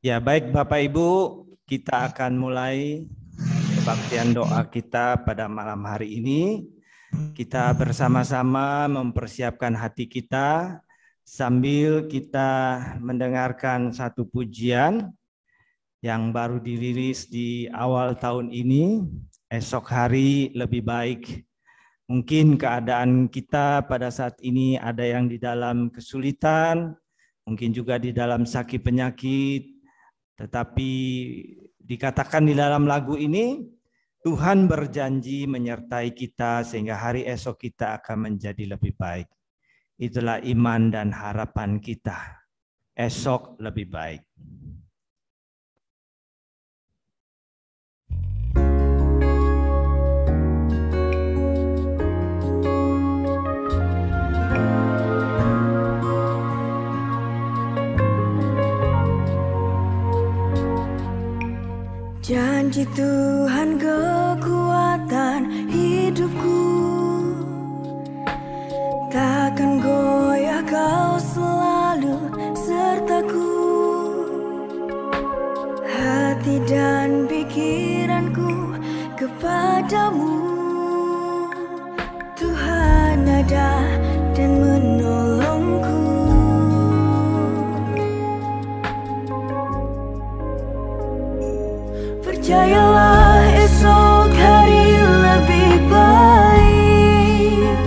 Ya, baik Bapak Ibu, kita akan mulai kebaktian doa kita pada malam hari ini. Kita bersama-sama mempersiapkan hati kita sambil kita mendengarkan satu pujian yang baru dirilis di awal tahun ini. Esok hari lebih baik. Mungkin keadaan kita pada saat ini ada yang di dalam kesulitan, mungkin juga di dalam sakit penyakit, tetapi dikatakan di dalam lagu ini, Tuhan berjanji menyertai kita sehingga hari esok kita akan menjadi lebih baik. Itulah iman dan harapan kita. Esok lebih baik. Janji Tuhan kekuatan hidupku, takkan goyah, Kau selalu sertaku. Hati dan pikiranku kepadamu, Tuhan ada dan menolongku. Percayalah esok hari lebih baik.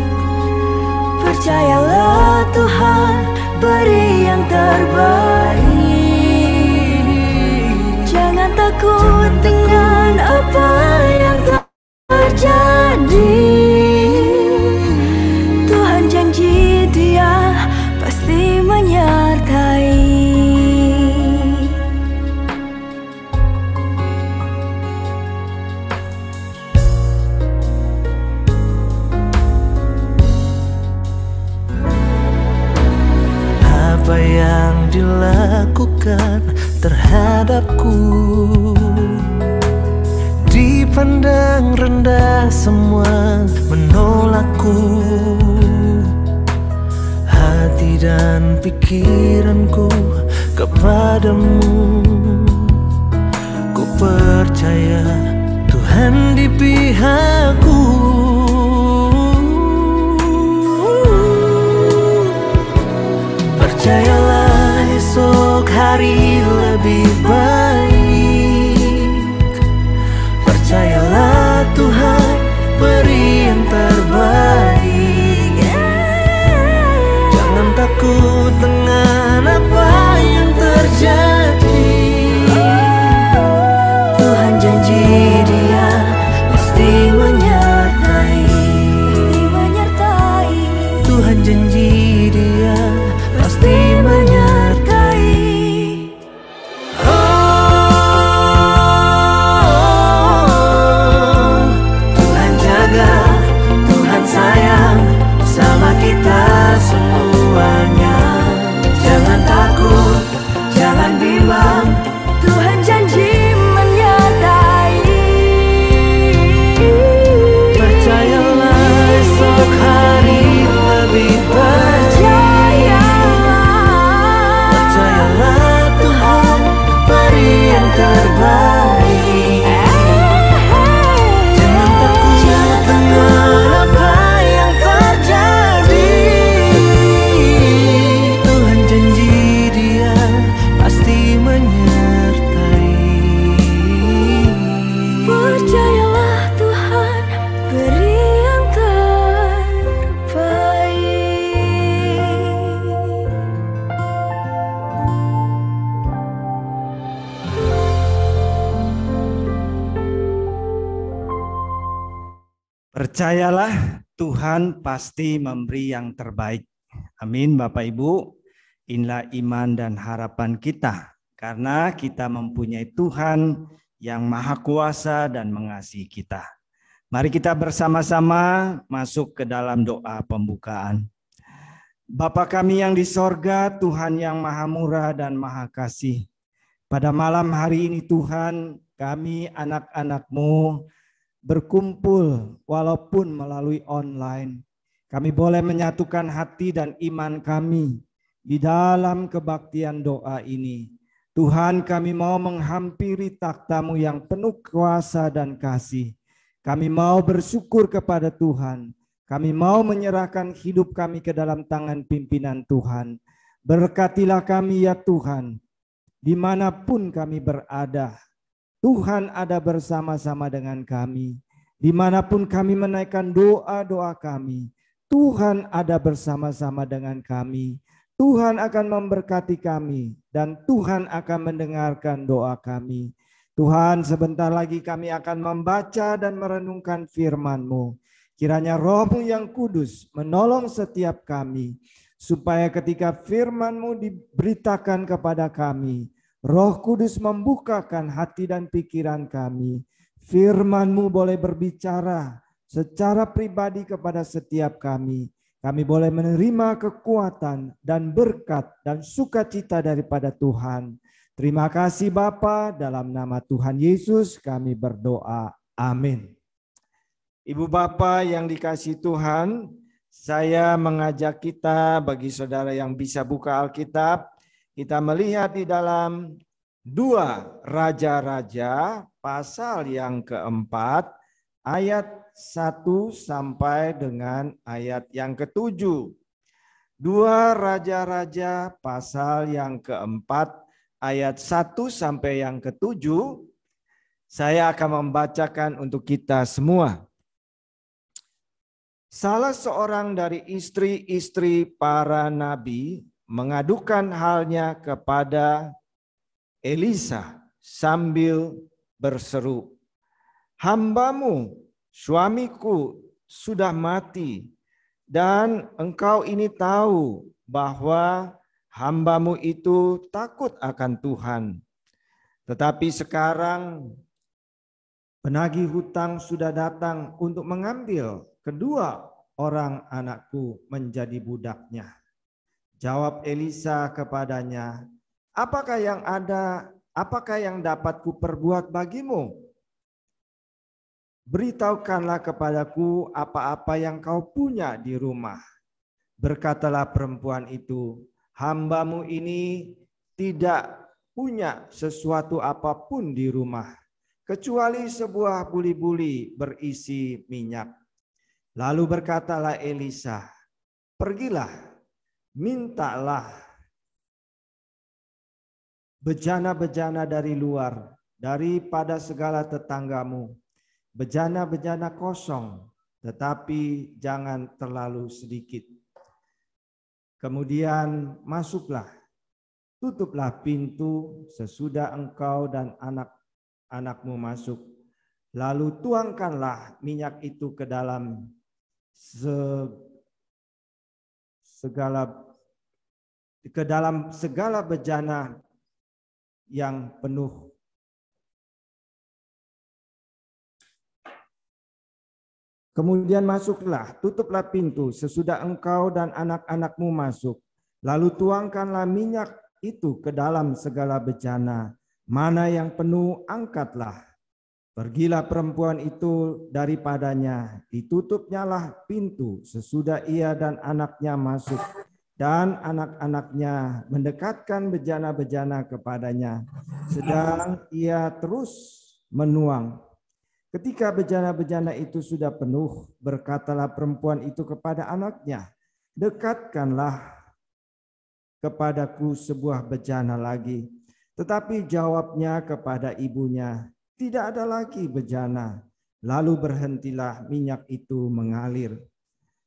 Percayalah Tuhan beri yang terbaik. Jangan takut dengan apa yang terjadi. Tuhan janji Dia pasti menyertai. Apa yang dilakukan terhadapku dipandang rendah, semua menolakku. Hati dan pikiranku kepadamu, ku percaya Tuhan di pihakku. Percayalah esok hari lebih baik. Percayalah Tuhan beri yang terbaik. Jangan takut dengan apa yang terjadi. Tuhan janji Dia pasti menyertai. Tuhan janji Dia pasti menyertai. Oh, Tuhan jaga, Tuhan sayang sama kita semuanya. Jangan takut, jangan bimbang, Tuhan janji menyertai. Percayalah esok hari lebih baik. Terbaik. Jangan takut dengan apa yang terjadi. Tuhan janji Dia pasti menyertai. Percayalah Tuhan beri yang terbaik. Percayalah Tuhan pasti memberi yang terbaik. Amin Bapak Ibu. Inilah iman dan harapan kita. Karena kita mempunyai Tuhan yang maha kuasa dan mengasihi kita. Mari kita bersama-sama masuk ke dalam doa pembukaan. Bapa kami yang di sorga, Tuhan yang maha murah dan maha kasih. Pada malam hari ini Tuhan, kami anak-anak-Mu berkumpul walaupun melalui online. Kami boleh menyatukan hati dan iman kami di dalam kebaktian doa ini. Tuhan, kami mau menghampiri takhta-Mu yang penuh kuasa dan kasih. Kami mau bersyukur kepada Tuhan. Kami mau menyerahkan hidup kami ke dalam tangan pimpinan Tuhan. Berkatilah kami ya Tuhan, dimanapun kami berada. Tuhan ada bersama-sama dengan kami. Dimanapun kami menaikkan doa-doa kami, Tuhan ada bersama-sama dengan kami. Tuhan akan memberkati kami dan Tuhan akan mendengarkan doa kami. Tuhan, sebentar lagi kami akan membaca dan merenungkan firman-Mu. Kiranya Roh-Mu yang kudus menolong setiap kami, supaya ketika firman-Mu diberitakan kepada kami, Roh Kudus membukakan hati dan pikiran kami. Firman-Mu boleh berbicara secara pribadi kepada setiap kami. Kami boleh menerima kekuatan dan berkat dan sukacita daripada Tuhan. Terima kasih Bapa, dalam nama Tuhan Yesus kami berdoa. Amin. Ibu Bapa yang dikasihi Tuhan, saya mengajak kita, bagi saudara yang bisa buka Alkitab, kita melihat di dalam 2 Raja-Raja pasal yang keempat, ayat 1 sampai dengan ayat yang ke-7. 2 Raja-Raja pasal yang keempat, ayat 1 sampai yang ke-7. Saya akan membacakan untuk kita semua. Salah seorang dari istri-istri para nabi mengadukan halnya kepada Elisa sambil berseru, "Hambamu, suamiku sudah mati, dan engkau ini tahu bahwa hambamu itu takut akan Tuhan. Tetapi sekarang penagih hutang sudah datang untuk mengambil kedua orang anakku menjadi budaknya." Jawab Elisa kepadanya, apakah yang dapat kuperbuat bagimu? Beritahukanlah kepadaku apa-apa yang kau punya di rumah. Berkatalah perempuan itu, hambamu ini tidak punya sesuatu apapun di rumah, kecuali sebuah buli-buli berisi minyak. Lalu berkatalah Elisa, pergilah, mintalah bejana-bejana dari luar, daripada segala tetanggamu, bejana-bejana kosong, tetapi jangan terlalu sedikit. Kemudian masuklah, tutuplah pintu sesudah engkau dan anak-anakmu masuk. Lalu tuangkanlah minyak itu ke dalam segala bejana yang penuh. Kemudian masuklah, tutuplah pintu sesudah engkau dan anak-anakmu masuk. Lalu tuangkanlah minyak itu ke dalam segala bejana. Mana yang penuh, angkatlah. Pergilah perempuan itu daripadanya, ditutupnyalah pintu sesudah ia dan anaknya masuk, dan anak-anaknya mendekatkan bejana-bejana kepadanya, sedang ia terus menuang. Ketika bejana-bejana itu sudah penuh, berkatalah perempuan itu kepada anaknya, dekatkanlah kepadaku sebuah bejana lagi. Tetapi jawabnya kepada ibunya, tidak ada lagi bejana. Lalu berhentilah minyak itu mengalir.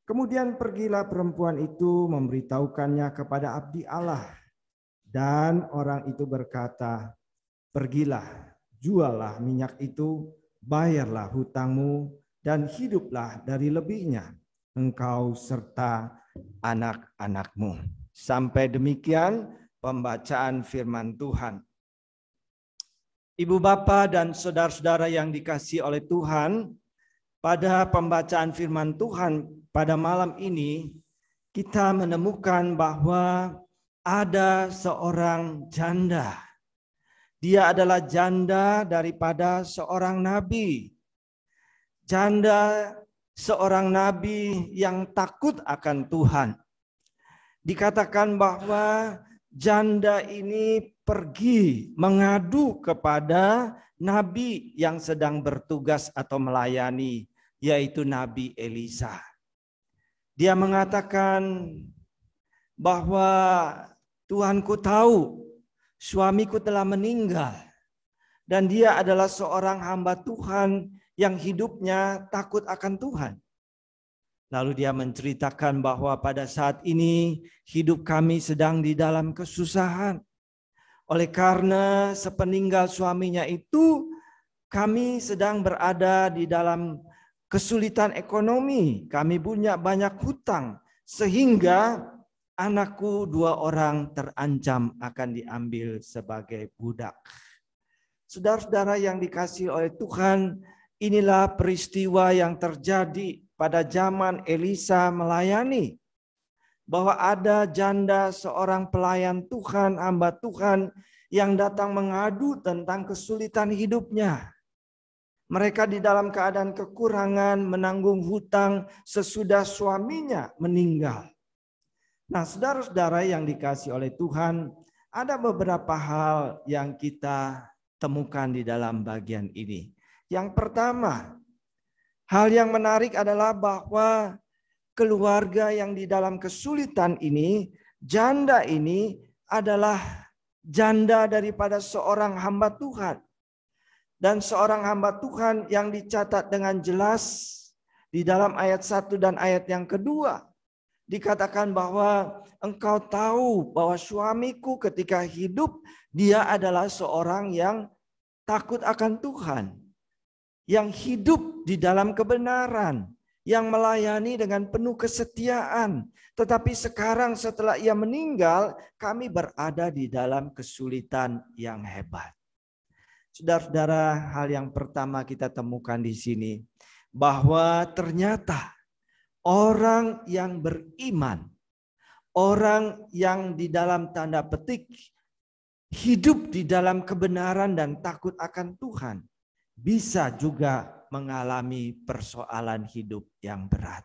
Kemudian pergilah perempuan itu memberitahukannya kepada abdi Allah. Dan orang itu berkata, pergilah, juallah minyak itu, bayarlah hutangmu, dan hiduplah dari lebihnya, engkau serta anak-anakmu. Sampai demikian pembacaan firman Tuhan. Ibu bapa dan saudara-saudara yang dikasihi oleh Tuhan, pada pembacaan firman Tuhan pada malam ini kita menemukan bahwa ada seorang janda. Dia adalah janda daripada seorang nabi. Janda seorang nabi yang takut akan Tuhan. Dikatakan bahwa janda ini pergi mengadu kepada nabi yang sedang bertugas atau melayani, yaitu Nabi Elisa. Dia mengatakan bahwa Tuhanku tahu suamiku telah meninggal dan dia adalah seorang hamba Tuhan yang hidupnya takut akan Tuhan. Lalu dia menceritakan bahwa pada saat ini hidup kami sedang di dalam kesusahan. Oleh karena sepeninggal suaminya itu, kami sedang berada di dalam kesulitan ekonomi. Kami punya banyak hutang, sehingga anakku 2 orang terancam akan diambil sebagai budak. Saudara-saudara yang dikasihi oleh Tuhan, inilah peristiwa yang terjadi pada zaman Elisa melayani. Bahwa ada janda seorang pelayan Tuhan, hamba Tuhan yang datang mengadu tentang kesulitan hidupnya. Mereka di dalam keadaan kekurangan menanggung hutang sesudah suaminya meninggal. Nah, saudara-saudara yang dikasihi oleh Tuhan, ada beberapa hal yang kita temukan di dalam bagian ini. Yang pertama, hal yang menarik adalah bahwa keluarga yang di dalam kesulitan ini, janda ini adalah janda daripada seorang hamba Tuhan. Dan seorang hamba Tuhan yang dicatat dengan jelas di dalam ayat 1 dan ayat yang kedua. Dikatakan bahwa engkau tahu bahwa suamiku ketika hidup, dia adalah seorang yang takut akan Tuhan. Yang hidup di dalam kebenaran. Yang melayani dengan penuh kesetiaan. Tetapi sekarang setelah ia meninggal, kami berada di dalam kesulitan yang hebat. Saudara-saudara, hal yang pertama kita temukan di sini, bahwa ternyata orang yang beriman, orang yang di dalam tanda petik hidup di dalam kebenaran dan takut akan Tuhan, bisa juga mengalami persoalan hidup yang berat.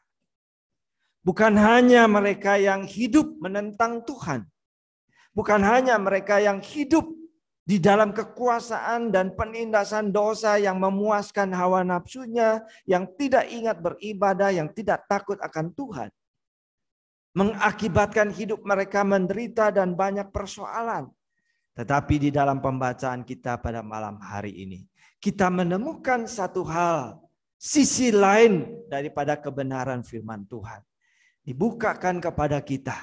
Bukan hanya mereka yang hidup menentang Tuhan. Bukan hanya mereka yang hidup di dalam kekuasaan dan penindasan dosa yang memuaskan hawa nafsunya, yang tidak ingat beribadah, yang tidak takut akan Tuhan. Mengakibatkan hidup mereka menderita dan banyak persoalan. Tetapi di dalam pembacaan kita pada malam hari ini, kita menemukan satu hal, sisi lain daripada kebenaran firman Tuhan. Dibukakan kepada kita.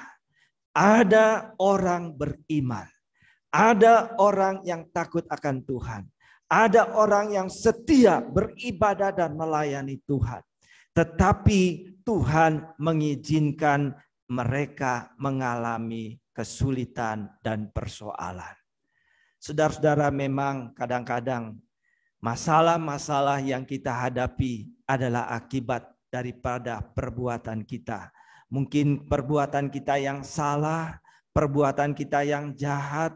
Ada orang beriman. Ada orang yang takut akan Tuhan. Ada orang yang setia beribadah dan melayani Tuhan. Tetapi Tuhan mengizinkan mereka mengalami kesulitan dan persoalan. Saudara-saudara, memang kadang-kadang masalah-masalah yang kita hadapi adalah akibat daripada perbuatan kita. Mungkin perbuatan kita yang salah, perbuatan kita yang jahat,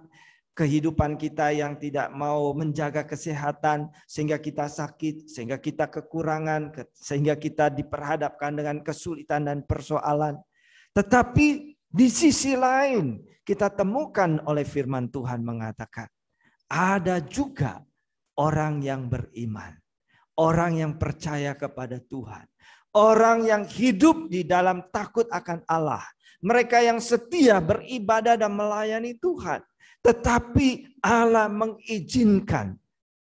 kehidupan kita yang tidak mau menjaga kesehatan, sehingga kita sakit, sehingga kita kekurangan, sehingga kita diperhadapkan dengan kesulitan dan persoalan. Tetapi di sisi lain kita temukan oleh firman Tuhan mengatakan, ada juga orang yang beriman, orang yang percaya kepada Tuhan, orang yang hidup di dalam takut akan Allah, mereka yang setia beribadah dan melayani Tuhan. Tetapi Allah mengizinkan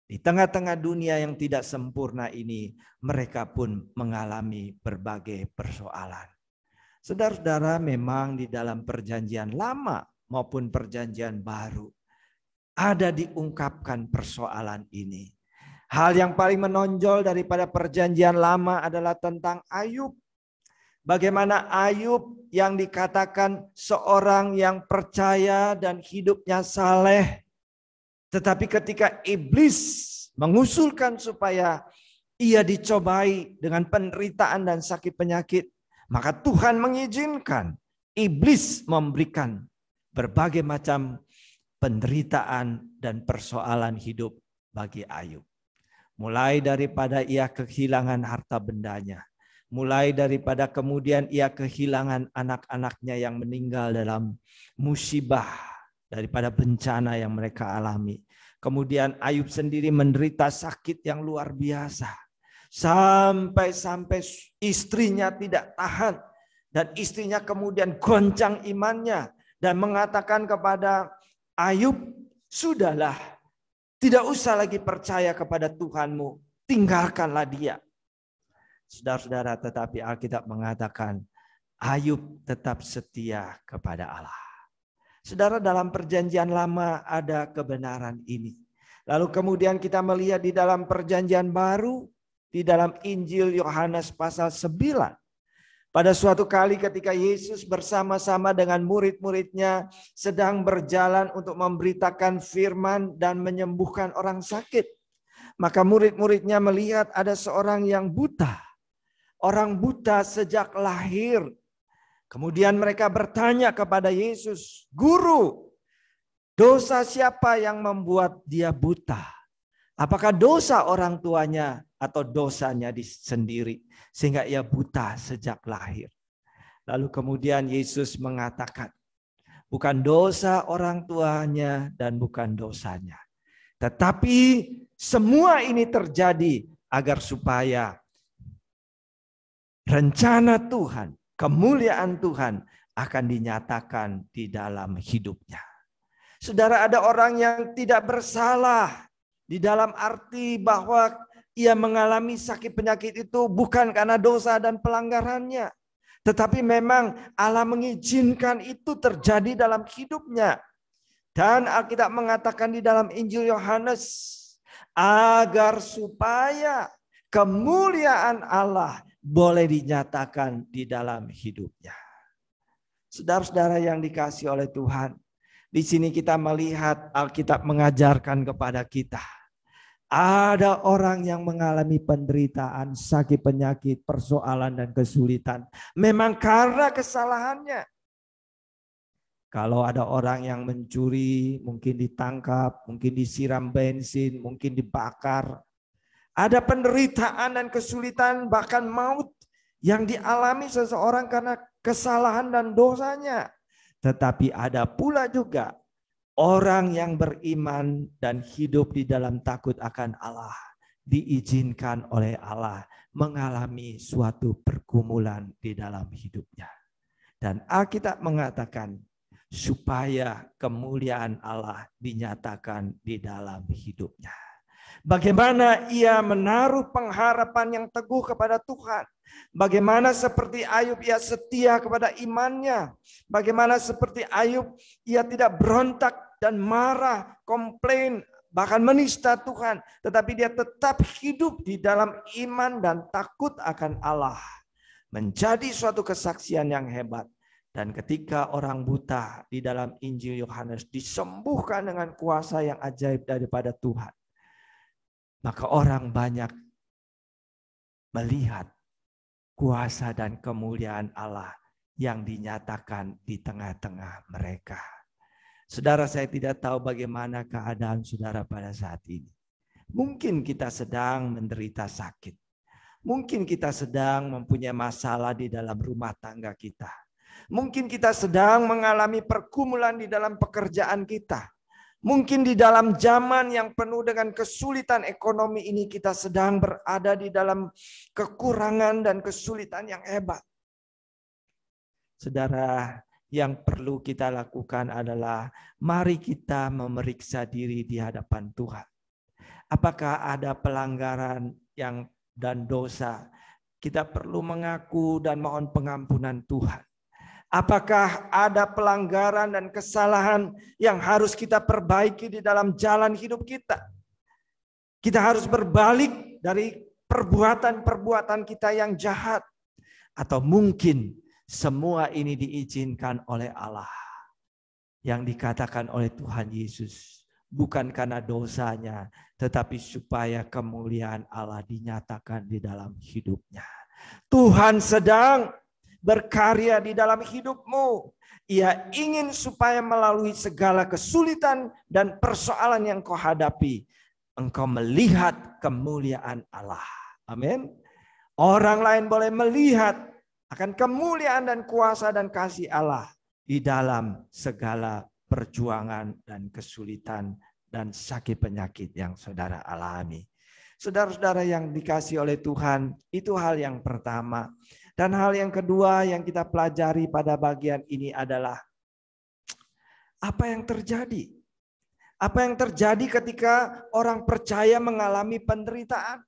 di tengah-tengah dunia yang tidak sempurna ini, mereka pun mengalami berbagai persoalan. Saudara-saudara, memang di dalam perjanjian lama maupun perjanjian baru, ada diungkapkan persoalan ini. Hal yang paling menonjol daripada perjanjian lama adalah tentang Ayub. Bagaimana Ayub yang dikatakan seorang yang percaya dan hidupnya saleh. Tetapi ketika iblis mengusulkan supaya ia dicobai dengan penderitaan dan sakit penyakit, maka Tuhan mengizinkan iblis memberikan berbagai macam penderitaan dan persoalan hidup bagi Ayub. Mulai daripada ia kehilangan harta bendanya. Mulai daripada kemudian ia kehilangan anak-anaknya yang meninggal dalam musibah daripada bencana yang mereka alami. Kemudian Ayub sendiri menderita sakit yang luar biasa. Sampai-sampai istrinya tidak tahan. Dan istrinya kemudian goncang imannya. Dan mengatakan kepada Ayub, sudahlah, tidak usah lagi percaya kepada Tuhanmu. Tinggalkanlah dia. Saudara-saudara, tetapi Alkitab mengatakan, Ayub tetap setia kepada Allah. Saudara, dalam perjanjian lama ada kebenaran ini. Lalu kemudian kita melihat di dalam perjanjian baru, di dalam Injil Yohanes pasal 9. Pada suatu kali ketika Yesus bersama-sama dengan murid-muridnya sedang berjalan untuk memberitakan firman dan menyembuhkan orang sakit. Maka murid-muridnya melihat ada seorang yang buta. Orang buta sejak lahir. Kemudian mereka bertanya kepada Yesus, Guru, dosa siapa yang membuat dia buta? Apakah dosa orang tuanya atau dosanya sendiri sehingga ia buta sejak lahir? Lalu kemudian Yesus mengatakan, bukan dosa orang tuanya dan bukan dosanya. Tetapi semua ini terjadi agar supaya rencana Tuhan, kemuliaan Tuhan akan dinyatakan di dalam hidupnya. Saudara, ada orang yang tidak bersalah di dalam arti bahwa ia mengalami sakit penyakit itu bukan karena dosa dan pelanggarannya. Tetapi memang Allah mengizinkan itu terjadi dalam hidupnya. Dan Alkitab mengatakan di dalam Injil Yohanes, agar supaya kemuliaan Allah boleh dinyatakan di dalam hidupnya. Saudara-saudara yang dikasihi oleh Tuhan, di sini kita melihat Alkitab mengajarkan kepada kita. Ada orang yang mengalami penderitaan, sakit penyakit, persoalan dan kesulitan. Memang karena kesalahannya. Kalau ada orang yang mencuri, mungkin ditangkap, mungkin disiram bensin, mungkin dibakar. Ada penderitaan dan kesulitan bahkan maut yang dialami seseorang karena kesalahan dan dosanya. Tetapi ada pula juga orang yang beriman dan hidup di dalam takut akan Allah. Diizinkan oleh Allah mengalami suatu pergumulan di dalam hidupnya. Dan Alkitab mengatakan supaya kemuliaan Allah dinyatakan di dalam hidupnya. Bagaimana ia menaruh pengharapan yang teguh kepada Tuhan. Bagaimana seperti Ayub ia setia kepada imannya. Bagaimana seperti Ayub ia tidak berontak dan marah, komplain, bahkan menista Tuhan. Tetapi dia tetap hidup di dalam iman dan takut akan Allah. Menjadi suatu kesaksian yang hebat. Dan ketika orang buta di dalam Injil Yohanes disembuhkan dengan kuasa yang ajaib daripada Tuhan. Maka orang banyak melihat kuasa dan kemuliaan Allah yang dinyatakan di tengah-tengah mereka. Saudara, saya tidak tahu bagaimana keadaan saudara pada saat ini. Mungkin kita sedang menderita sakit. Mungkin kita sedang mempunyai masalah di dalam rumah tangga kita. Mungkin kita sedang mengalami pergumulan di dalam pekerjaan kita. Mungkin di dalam zaman yang penuh dengan kesulitan ekonomi ini kita sedang berada di dalam kekurangan dan kesulitan yang hebat. Saudara, yang perlu kita lakukan adalah mari kita memeriksa diri di hadapan Tuhan. Apakah ada pelanggaran dan dosa? Kita perlu mengaku dan mohon pengampunan Tuhan. Apakah ada pelanggaran dan kesalahan yang harus kita perbaiki di dalam jalan hidup kita? Kita harus berbalik dari perbuatan-perbuatan kita yang jahat. Atau mungkin semua ini diizinkan oleh Allah. Yang dikatakan oleh Tuhan Yesus. Bukan karena dosanya, tetapi supaya kemuliaan Allah dinyatakan di dalam hidupnya. Tuhan sedang berkarya di dalam hidupmu. Ia ingin supaya melalui segala kesulitan dan persoalan yang kau hadapi, engkau melihat kemuliaan Allah. Amin. Orang lain boleh melihat akan kemuliaan dan kuasa dan kasih Allah di dalam segala perjuangan dan kesulitan dan sakit penyakit yang saudara alami. Saudara-saudara yang dikasihi oleh Tuhan, itu hal yang pertama. Dan hal yang kedua yang kita pelajari pada bagian ini adalah apa yang terjadi? Apa yang terjadi ketika orang percaya mengalami penderitaan?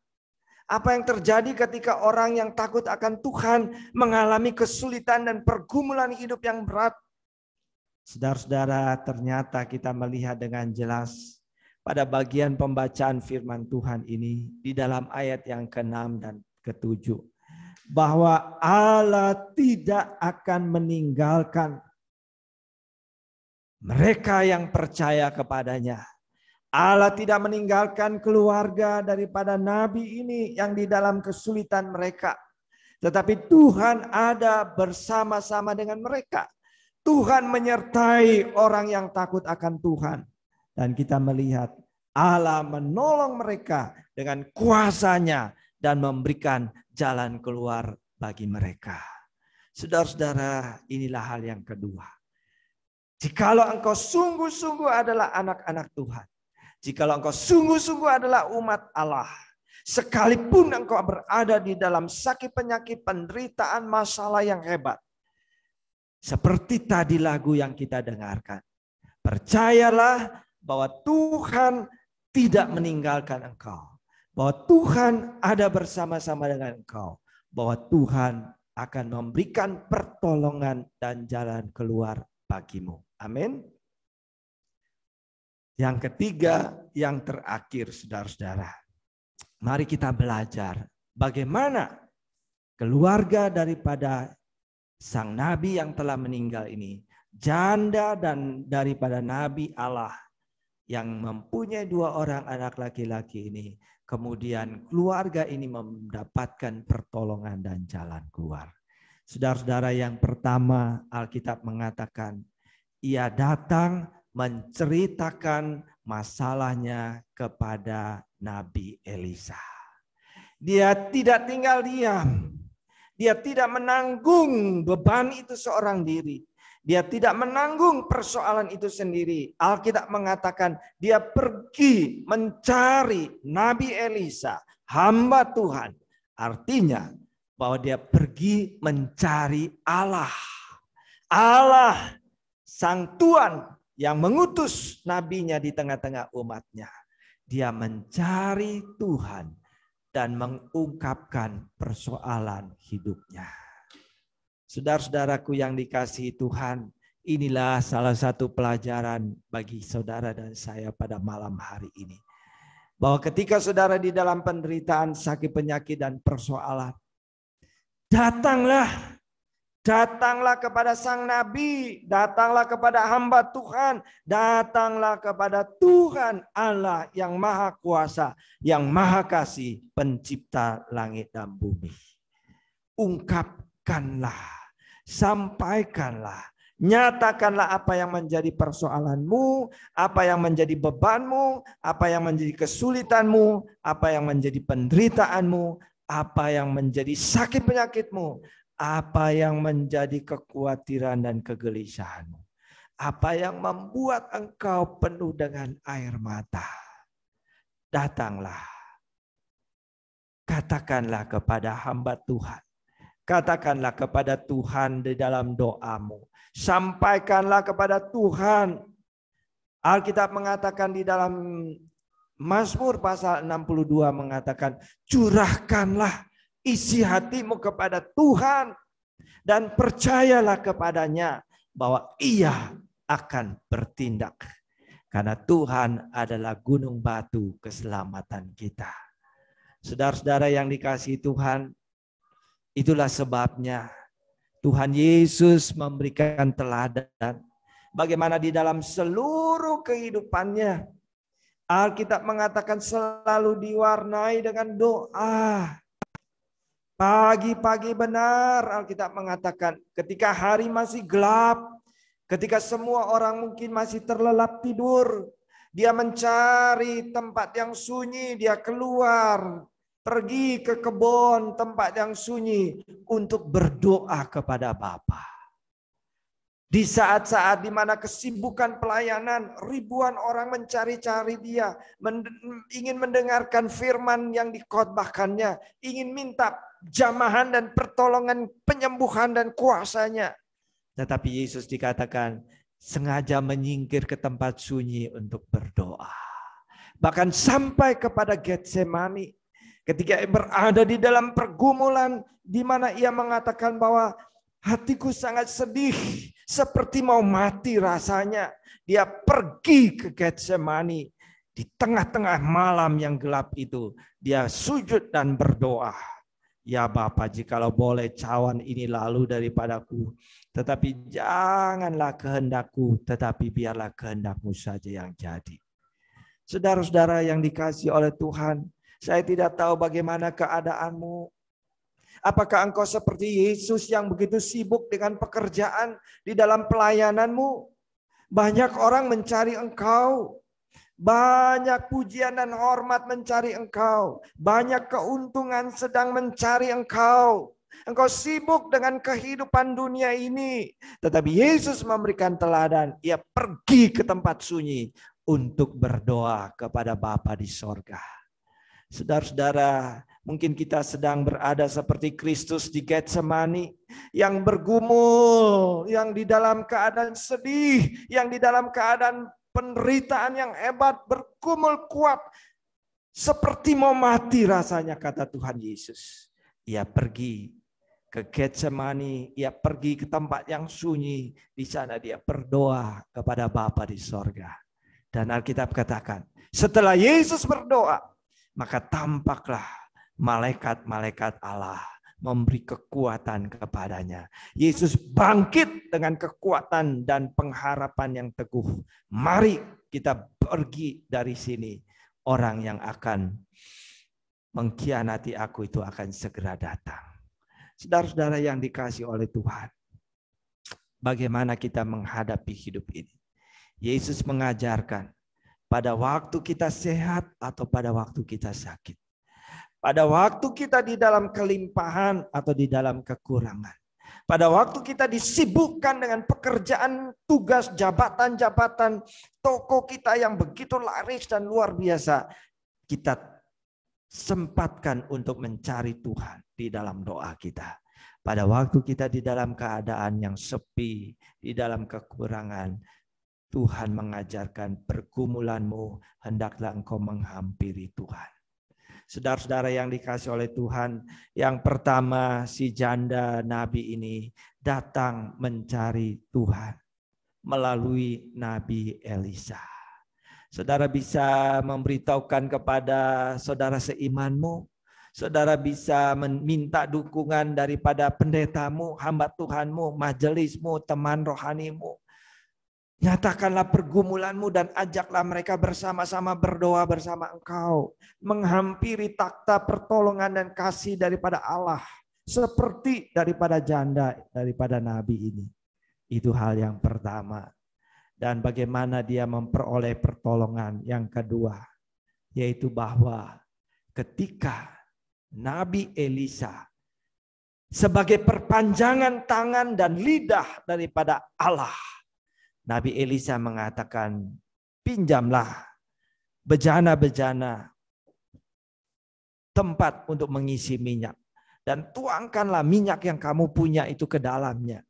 Apa yang terjadi ketika orang yang takut akan Tuhan mengalami kesulitan dan pergumulan hidup yang berat? Saudara-saudara, ternyata kita melihat dengan jelas pada bagian pembacaan firman Tuhan ini di dalam ayat yang ke-6 dan ke-7. Bahwa Allah tidak akan meninggalkan mereka yang percaya kepadanya. Allah tidak meninggalkan keluarga daripada nabi ini yang di dalam kesulitan mereka. Tetapi Tuhan ada bersama-sama dengan mereka. Tuhan menyertai orang yang takut akan Tuhan. Dan kita melihat Allah menolong mereka dengan kuasanya dan memberikan jalan keluar bagi mereka. Saudara-saudara, inilah hal yang kedua. Jikalau engkau sungguh-sungguh adalah anak-anak Tuhan, jikalau engkau sungguh-sungguh adalah umat Allah, sekalipun engkau berada di dalam sakit penyakit, penderitaan, masalah yang hebat, seperti tadi lagu yang kita dengarkan, percayalah bahwa Tuhan tidak meninggalkan engkau, bahwa Tuhan ada bersama-sama dengan engkau, bahwa Tuhan akan memberikan pertolongan dan jalan keluar bagimu. Amin. Yang ketiga, yang terakhir, saudara-saudara. Mari kita belajar bagaimana keluarga daripada sang nabi yang telah meninggal ini, janda dan daripada nabi Allah yang mempunyai 2 orang anak laki-laki ini, kemudian keluarga ini mendapatkan pertolongan dan jalan keluar. Saudara-saudara, yang pertama Alkitab mengatakan ia datang menceritakan masalahnya kepada Nabi Elisa. Dia tidak tinggal diam. Dia tidak menanggung beban itu seorang diri. Dia tidak menanggung persoalan itu sendiri. Alkitab mengatakan dia pergi mencari Nabi Elisa, hamba Tuhan. Artinya bahwa dia pergi mencari Allah. Allah Sang Tuhan yang mengutus nabinya di tengah-tengah umatnya. Dia mencari Tuhan dan mengungkapkan persoalan hidupnya. Saudara-saudaraku yang dikasihi Tuhan, inilah salah satu pelajaran bagi saudara dan saya pada malam hari ini. Bahwa ketika saudara di dalam penderitaan, sakit penyakit dan persoalan, datanglah kepada sang nabi, datanglah kepada hamba Tuhan, datanglah kepada Tuhan Allah yang maha kuasa, yang maha kasih, pencipta langit dan bumi. Ungkapkanlah, sampaikanlah, nyatakanlah apa yang menjadi persoalanmu, apa yang menjadi bebanmu, apa yang menjadi kesulitanmu, apa yang menjadi penderitaanmu, apa yang menjadi sakit penyakitmu, apa yang menjadi kekhawatiran dan kegelisahanmu, apa yang membuat engkau penuh dengan air mata. Datanglah, katakanlah kepada hamba Tuhan, katakanlah kepada Tuhan di dalam doamu, sampaikanlah kepada Tuhan. Alkitab mengatakan di dalam Mazmur pasal 62 mengatakan, curahkanlah isi hatimu kepada Tuhan dan percayalah kepadanya bahwa Ia akan bertindak. Karena Tuhan adalah gunung batu keselamatan kita. Saudara-saudara yang dikasihi Tuhan, itulah sebabnya Tuhan Yesus memberikan teladan bagaimana di dalam seluruh kehidupannya Alkitab mengatakan selalu diwarnai dengan doa. Pagi-pagi benar Alkitab mengatakan ketika hari masih gelap, ketika semua orang mungkin masih terlelap tidur, dia mencari tempat yang sunyi, dia keluar, pergi ke kebun tempat yang sunyi untuk berdoa kepada Bapa. Di saat-saat di mana kesibukan pelayanan, ribuan orang mencari-cari dia, ingin mendengarkan firman yang dikhotbahkannya, ingin minta jamahan dan pertolongan, penyembuhan dan kuasanya. Tetapi Yesus dikatakan sengaja menyingkir ke tempat sunyi untuk berdoa. Bahkan sampai kepada Getsemani, ketika berada di dalam pergumulan, di mana ia mengatakan bahwa hatiku sangat sedih, seperti mau mati rasanya. Dia pergi ke Getsemani. Di tengah-tengah malam yang gelap itu, dia sujud dan berdoa. Ya Bapa, jikalau boleh cawan ini lalu daripadaku. Tetapi janganlah kehendakku, tetapi biarlah kehendak-Mu saja yang jadi. Saudara-saudara yang dikasihi oleh Tuhan, saya tidak tahu bagaimana keadaanmu. Apakah engkau seperti Yesus yang begitu sibuk dengan pekerjaan di dalam pelayananmu? Banyak orang mencari engkau. Banyak pujian dan hormat mencari engkau. Banyak keuntungan sedang mencari engkau. Engkau sibuk dengan kehidupan dunia ini. Tetapi Yesus memberikan teladan. Ia pergi ke tempat sunyi untuk berdoa kepada Bapa di sorga. Saudara-saudara, mungkin kita sedang berada seperti Kristus di Getsemani, yang bergumul, yang di dalam keadaan sedih, yang di dalam keadaan penderitaan yang hebat, bergumul kuat, seperti mau mati rasanya, kata Tuhan Yesus. Ia pergi ke Getsemani, ia pergi ke tempat yang sunyi, di sana dia berdoa kepada Bapa di sorga. Dan Alkitab katakan, setelah Yesus berdoa, maka tampaklah malaikat-malaikat Allah memberi kekuatan kepadanya. Yesus bangkit dengan kekuatan dan pengharapan yang teguh. Mari kita pergi dari sini. Orang yang akan mengkhianati aku itu akan segera datang. Saudara-saudara yang dikasihi oleh Tuhan, bagaimana kita menghadapi hidup ini? Yesus mengajarkan, pada waktu kita sehat atau pada waktu kita sakit. Pada waktu kita di dalam kelimpahan atau di dalam kekurangan. Pada waktu kita disibukkan dengan pekerjaan, tugas, jabatan-jabatan, toko kita yang begitu laris dan luar biasa. Kita sempatkan untuk mencari Tuhan di dalam doa kita. Pada waktu kita di dalam keadaan yang sepi, di dalam kekurangan, Tuhan mengajarkan pergumulanmu, hendaklah engkau menghampiri Tuhan. Saudara-saudara yang dikasihi oleh Tuhan, yang pertama si janda nabi ini datang mencari Tuhan melalui Nabi Elisa. Saudara bisa memberitahukan kepada saudara seimanmu, saudara bisa meminta dukungan daripada pendetamu, hamba Tuhanmu, majelismu, teman rohanimu. Nyatakanlah pergumulanmu dan ajaklah mereka bersama-sama berdoa bersama engkau. Menghampiri takhta pertolongan dan kasih daripada Allah. Seperti daripada janda, daripada nabi ini. Itu hal yang pertama. Dan bagaimana dia memperoleh pertolongan yang kedua. Yaitu bahwa ketika Nabi Elisa sebagai perpanjangan tangan dan lidah daripada Allah, Nabi Elisa mengatakan, pinjamlah bejana-bejana tempat untuk mengisi minyak. Dan tuangkanlah minyak yang kamu punya itu ke dalamnya.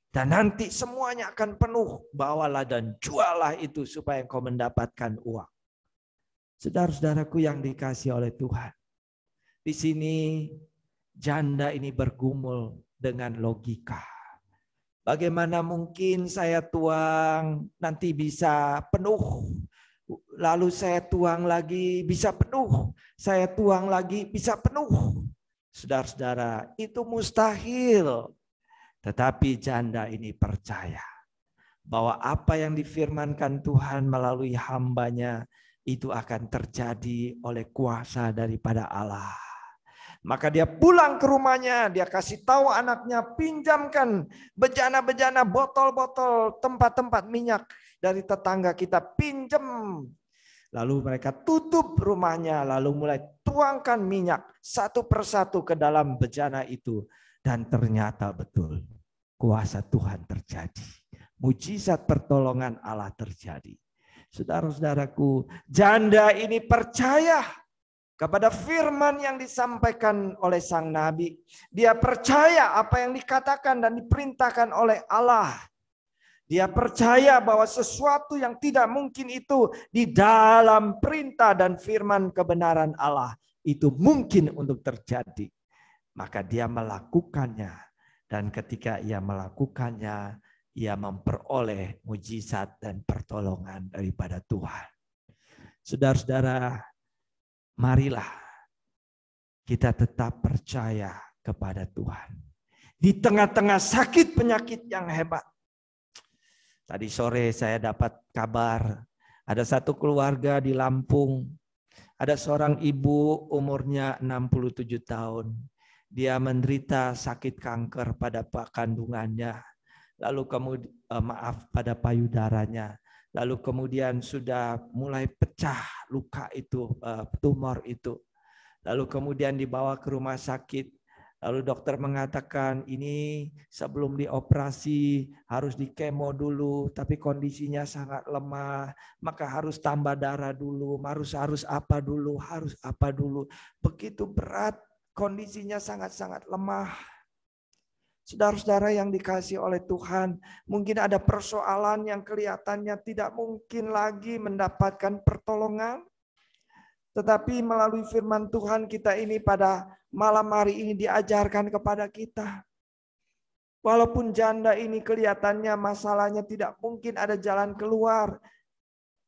Dan nanti semuanya akan penuh. Bawalah dan jualah itu supaya engkau mendapatkan uang. Saudara-saudaraku yang dikasihi oleh Tuhan. Di sini janda ini bergumul dengan logika. Bagaimana mungkin saya tuang nanti bisa penuh. Lalu saya tuang lagi bisa penuh. Saya tuang lagi bisa penuh. Saudara-saudara, itu mustahil. Tetapi janda ini percaya bahwa apa yang difirmankan Tuhan melalui hambanya itu akan terjadi oleh kuasa daripada Allah. Maka dia pulang ke rumahnya, dia kasih tahu anaknya, pinjamkan bejana-bejana, botol-botol, tempat-tempat minyak dari tetangga kita, pinjam. Lalu mereka tutup rumahnya, lalu mulai tuangkan minyak satu persatu ke dalam bejana itu. Dan ternyata betul, kuasa Tuhan terjadi. mujizat pertolongan Allah terjadi. Saudara-saudaraku, janda ini percaya kepada firman yang disampaikan oleh sang nabi. Dia percaya apa yang dikatakan dan diperintahkan oleh Allah. Dia percaya bahwa sesuatu yang tidak mungkin itu di dalam perintah dan firman kebenaran Allah itu mungkin untuk terjadi. Maka dia melakukannya. Dan ketika ia melakukannya, ia memperoleh mujizat dan pertolongan daripada Tuhan. Saudara-saudara, marilah kita tetap percaya kepada Tuhan. Di tengah-tengah sakit penyakit yang hebat. Tadi sore saya dapat kabar, ada satu keluarga di Lampung, ada seorang ibu umurnya 67 tahun. Dia menderita sakit kanker pada kandungannya, lalu kemudian pada payudaranya, lalu kemudian sudah mulai pecah luka itu, tumor itu. Lalu kemudian dibawa ke rumah sakit. Lalu dokter mengatakan ini sebelum dioperasi harus dikemo dulu, tapi kondisinya sangat lemah, maka harus tambah darah dulu, harus apa dulu. Begitu berat, kondisinya sangat-sangat lemah. Saudara-saudara yang dikasihi oleh Tuhan, mungkin ada persoalan yang kelihatannya tidak mungkin lagi mendapatkan pertolongan. Tetapi melalui firman Tuhan kita ini pada malam hari ini diajarkan kepada kita. Walaupun janda ini kelihatannya masalahnya tidak mungkin ada jalan keluar.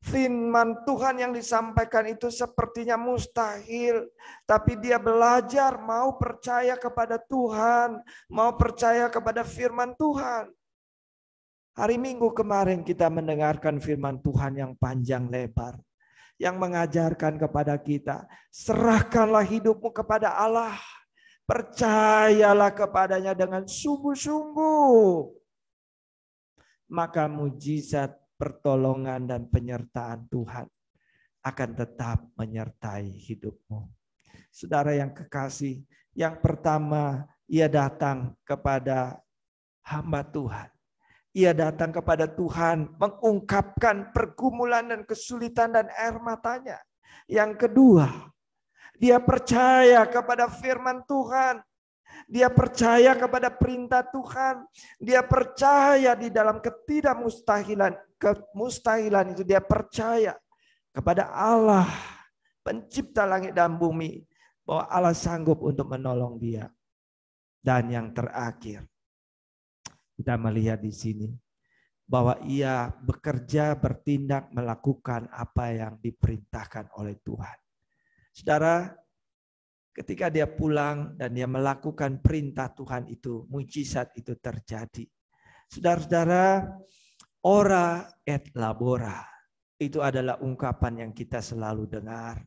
Firman Tuhan yang disampaikan itu sepertinya mustahil. Tapi dia belajar mau percaya kepada Tuhan. Mau percaya kepada firman Tuhan. Hari Minggu kemarin kita mendengarkan firman Tuhan yang panjang lebar. Yang mengajarkan kepada kita, serahkanlah hidupmu kepada Allah. Percayalah kepadanya dengan sungguh-sungguh. Maka mujizat, pertolongan, dan penyertaan Tuhan akan tetap menyertai hidupmu. Saudara yang kekasih, yang pertama ia datang kepada hamba Tuhan. Ia datang kepada Tuhan mengungkapkan pergumulan dan kesulitan dan air matanya. Yang kedua, dia percaya kepada firman Tuhan. Dia percaya kepada perintah Tuhan. Dia percaya di dalam kemustahilan itu dia percaya kepada Allah, pencipta langit dan bumi, bahwa Allah sanggup untuk menolong dia. Dan yang terakhir, kita melihat di sini bahwa ia bekerja, bertindak, melakukan apa yang diperintahkan oleh Tuhan. Saudara, ketika dia pulang dan dia melakukan perintah Tuhan itu, mujizat itu terjadi. Saudara-saudara, ora et labora, itu adalah ungkapan yang kita selalu dengar,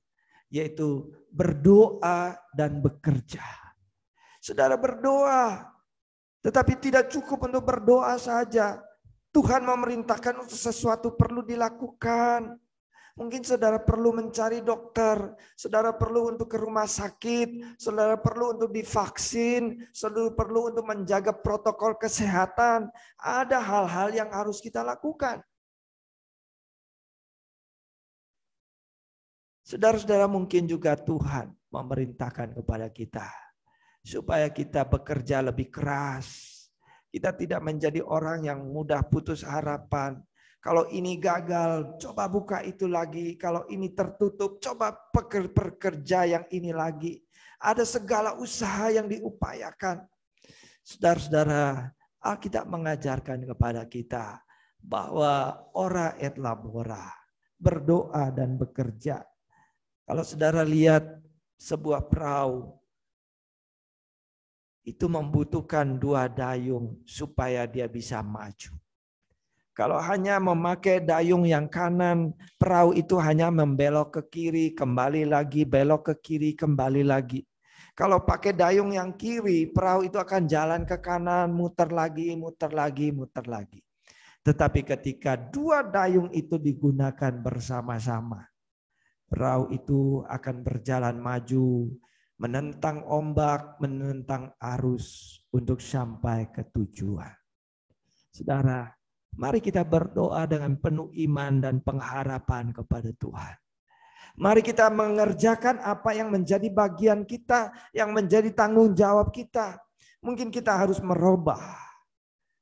yaitu berdoa dan bekerja. Saudara berdoa, tetapi tidak cukup untuk berdoa saja. Tuhan memerintahkan untuk sesuatu perlu dilakukan. Mungkin saudara perlu mencari dokter, saudara perlu untuk ke rumah sakit, saudara perlu untuk divaksin, saudara perlu untuk menjaga protokol kesehatan. Ada hal-hal yang harus kita lakukan. Saudara-saudara, mungkin juga Tuhan memerintahkan kepada kita supaya kita bekerja lebih keras. Kita tidak menjadi orang yang mudah putus harapan. Kalau ini gagal, coba buka itu lagi. Kalau ini tertutup, coba pekerja yang ini lagi. Ada segala usaha yang diupayakan. Saudara-saudara, Alkitab mengajarkan kepada kita bahwa ora et labora, berdoa dan bekerja. Kalau saudara lihat sebuah perahu, itu membutuhkan 2 dayung supaya dia bisa maju. Kalau hanya memakai dayung yang kanan, perahu itu hanya membelok ke kiri, kembali lagi, belok ke kiri, kembali lagi. Kalau pakai dayung yang kiri, perahu itu akan jalan ke kanan, muter lagi, muter lagi, muter lagi. Tetapi ketika 2 dayung itu digunakan bersama-sama, perahu itu akan berjalan maju, menentang ombak, menentang arus untuk sampai ke tujuan. Saudara, Mari kita berdoa dengan penuh iman dan pengharapan kepada Tuhan. Mari kita mengerjakan apa yang menjadi bagian kita, yang menjadi tanggung jawab kita. Mungkin kita harus merubah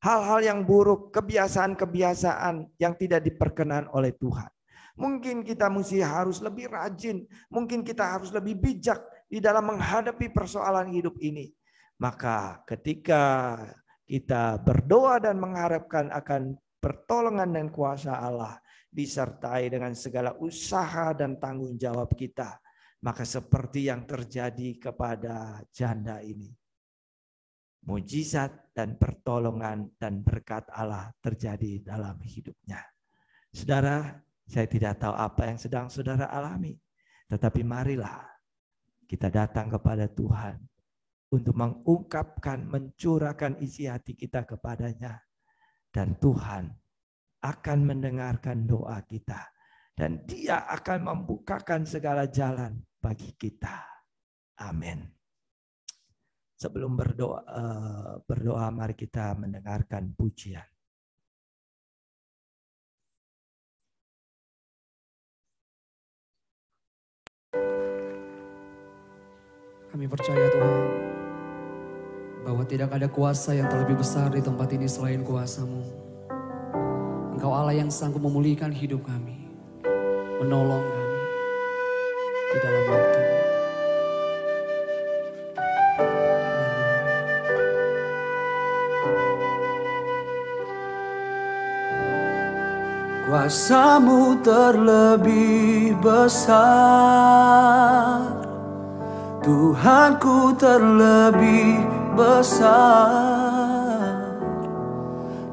hal-hal yang buruk, kebiasaan-kebiasaan yang tidak diperkenan oleh Tuhan. Mungkin kita harus lebih rajin, mungkin kita harus lebih bijak di dalam menghadapi persoalan hidup ini. Maka ketika kita berdoa dan mengharapkan akan pertolongan dan kuasa Allah, disertai dengan segala usaha dan tanggung jawab kita, maka seperti yang terjadi kepada janda ini, mujizat dan pertolongan dan berkat Allah terjadi dalam hidupnya. Saudara, saya tidak tahu apa yang sedang saudara alami, tetapi marilah kita datang kepada Tuhan untuk mengungkapkan, mencurahkan isi hati kita kepadanya. Dan Tuhan akan mendengarkan doa kita. Dan Dia akan membukakan segala jalan bagi kita. Amin. Sebelum berdoa, mari kita mendengarkan pujian. Kami percaya Tuhan, bahwa tidak ada kuasa yang terlebih besar di tempat ini selain kuasa-Mu. Engkau Allah yang sanggup memulihkan hidup kami, menolong kami di dalam waktu. Kuasa-Mu terlebih besar, Tuhanku terlebih besar.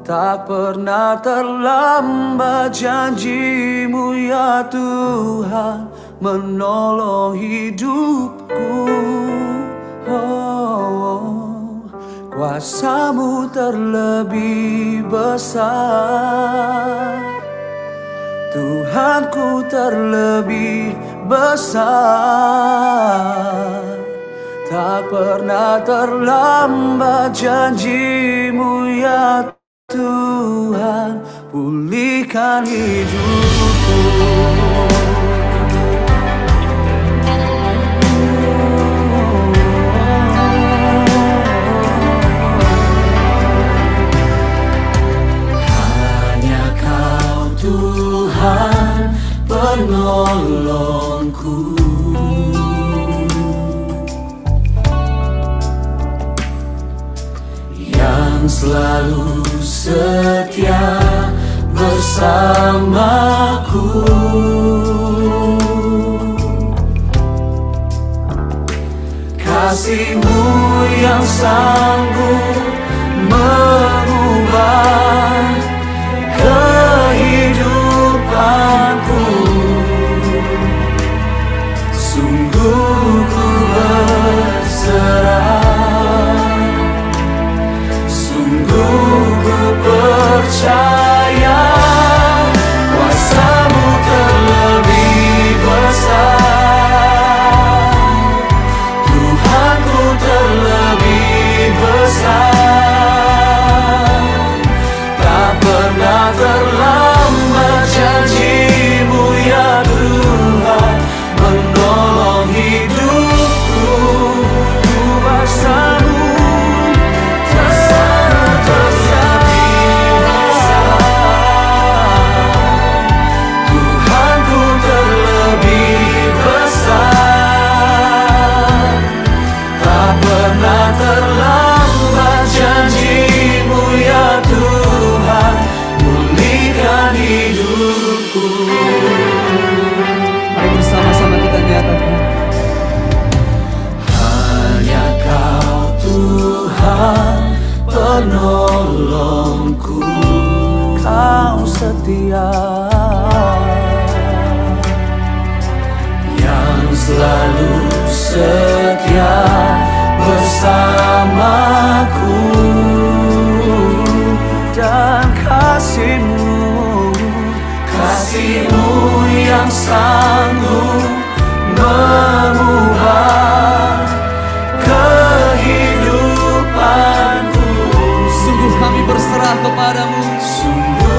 Tak pernah terlambat janji-Mu ya Tuhan, menolong hidupku. Kuasa-Mu terlebih besar, Tuhanku terlebih besar. Tak pernah terlambat janji-Mu ya Tuhan, pulihkan hidupku. Hanya Kau Tuhan penolongku, selalu setia bersamaku. Kasih-Mu yang sanggup mengubah kehidupanku. Sungguh ku berserah, percaya kuasa-Mu terlebih besar, Tuhanku terlebih besar. Tak pernah terlambat janji-Mu ya Tuhan, menolong hidupku. Kuasa-Mu terlambat janji-Mu ya Tuhan, pulihkan hidupku. Mari bersama-sama kita nyatakan, hanya Kau Tuhan penolongku. Kau setia yang selalu setia bersamaku. Dan kasih-Mu yang sanggup mengubah kehidupanku. sungguh kami berserah kepada-Mu. Sungguh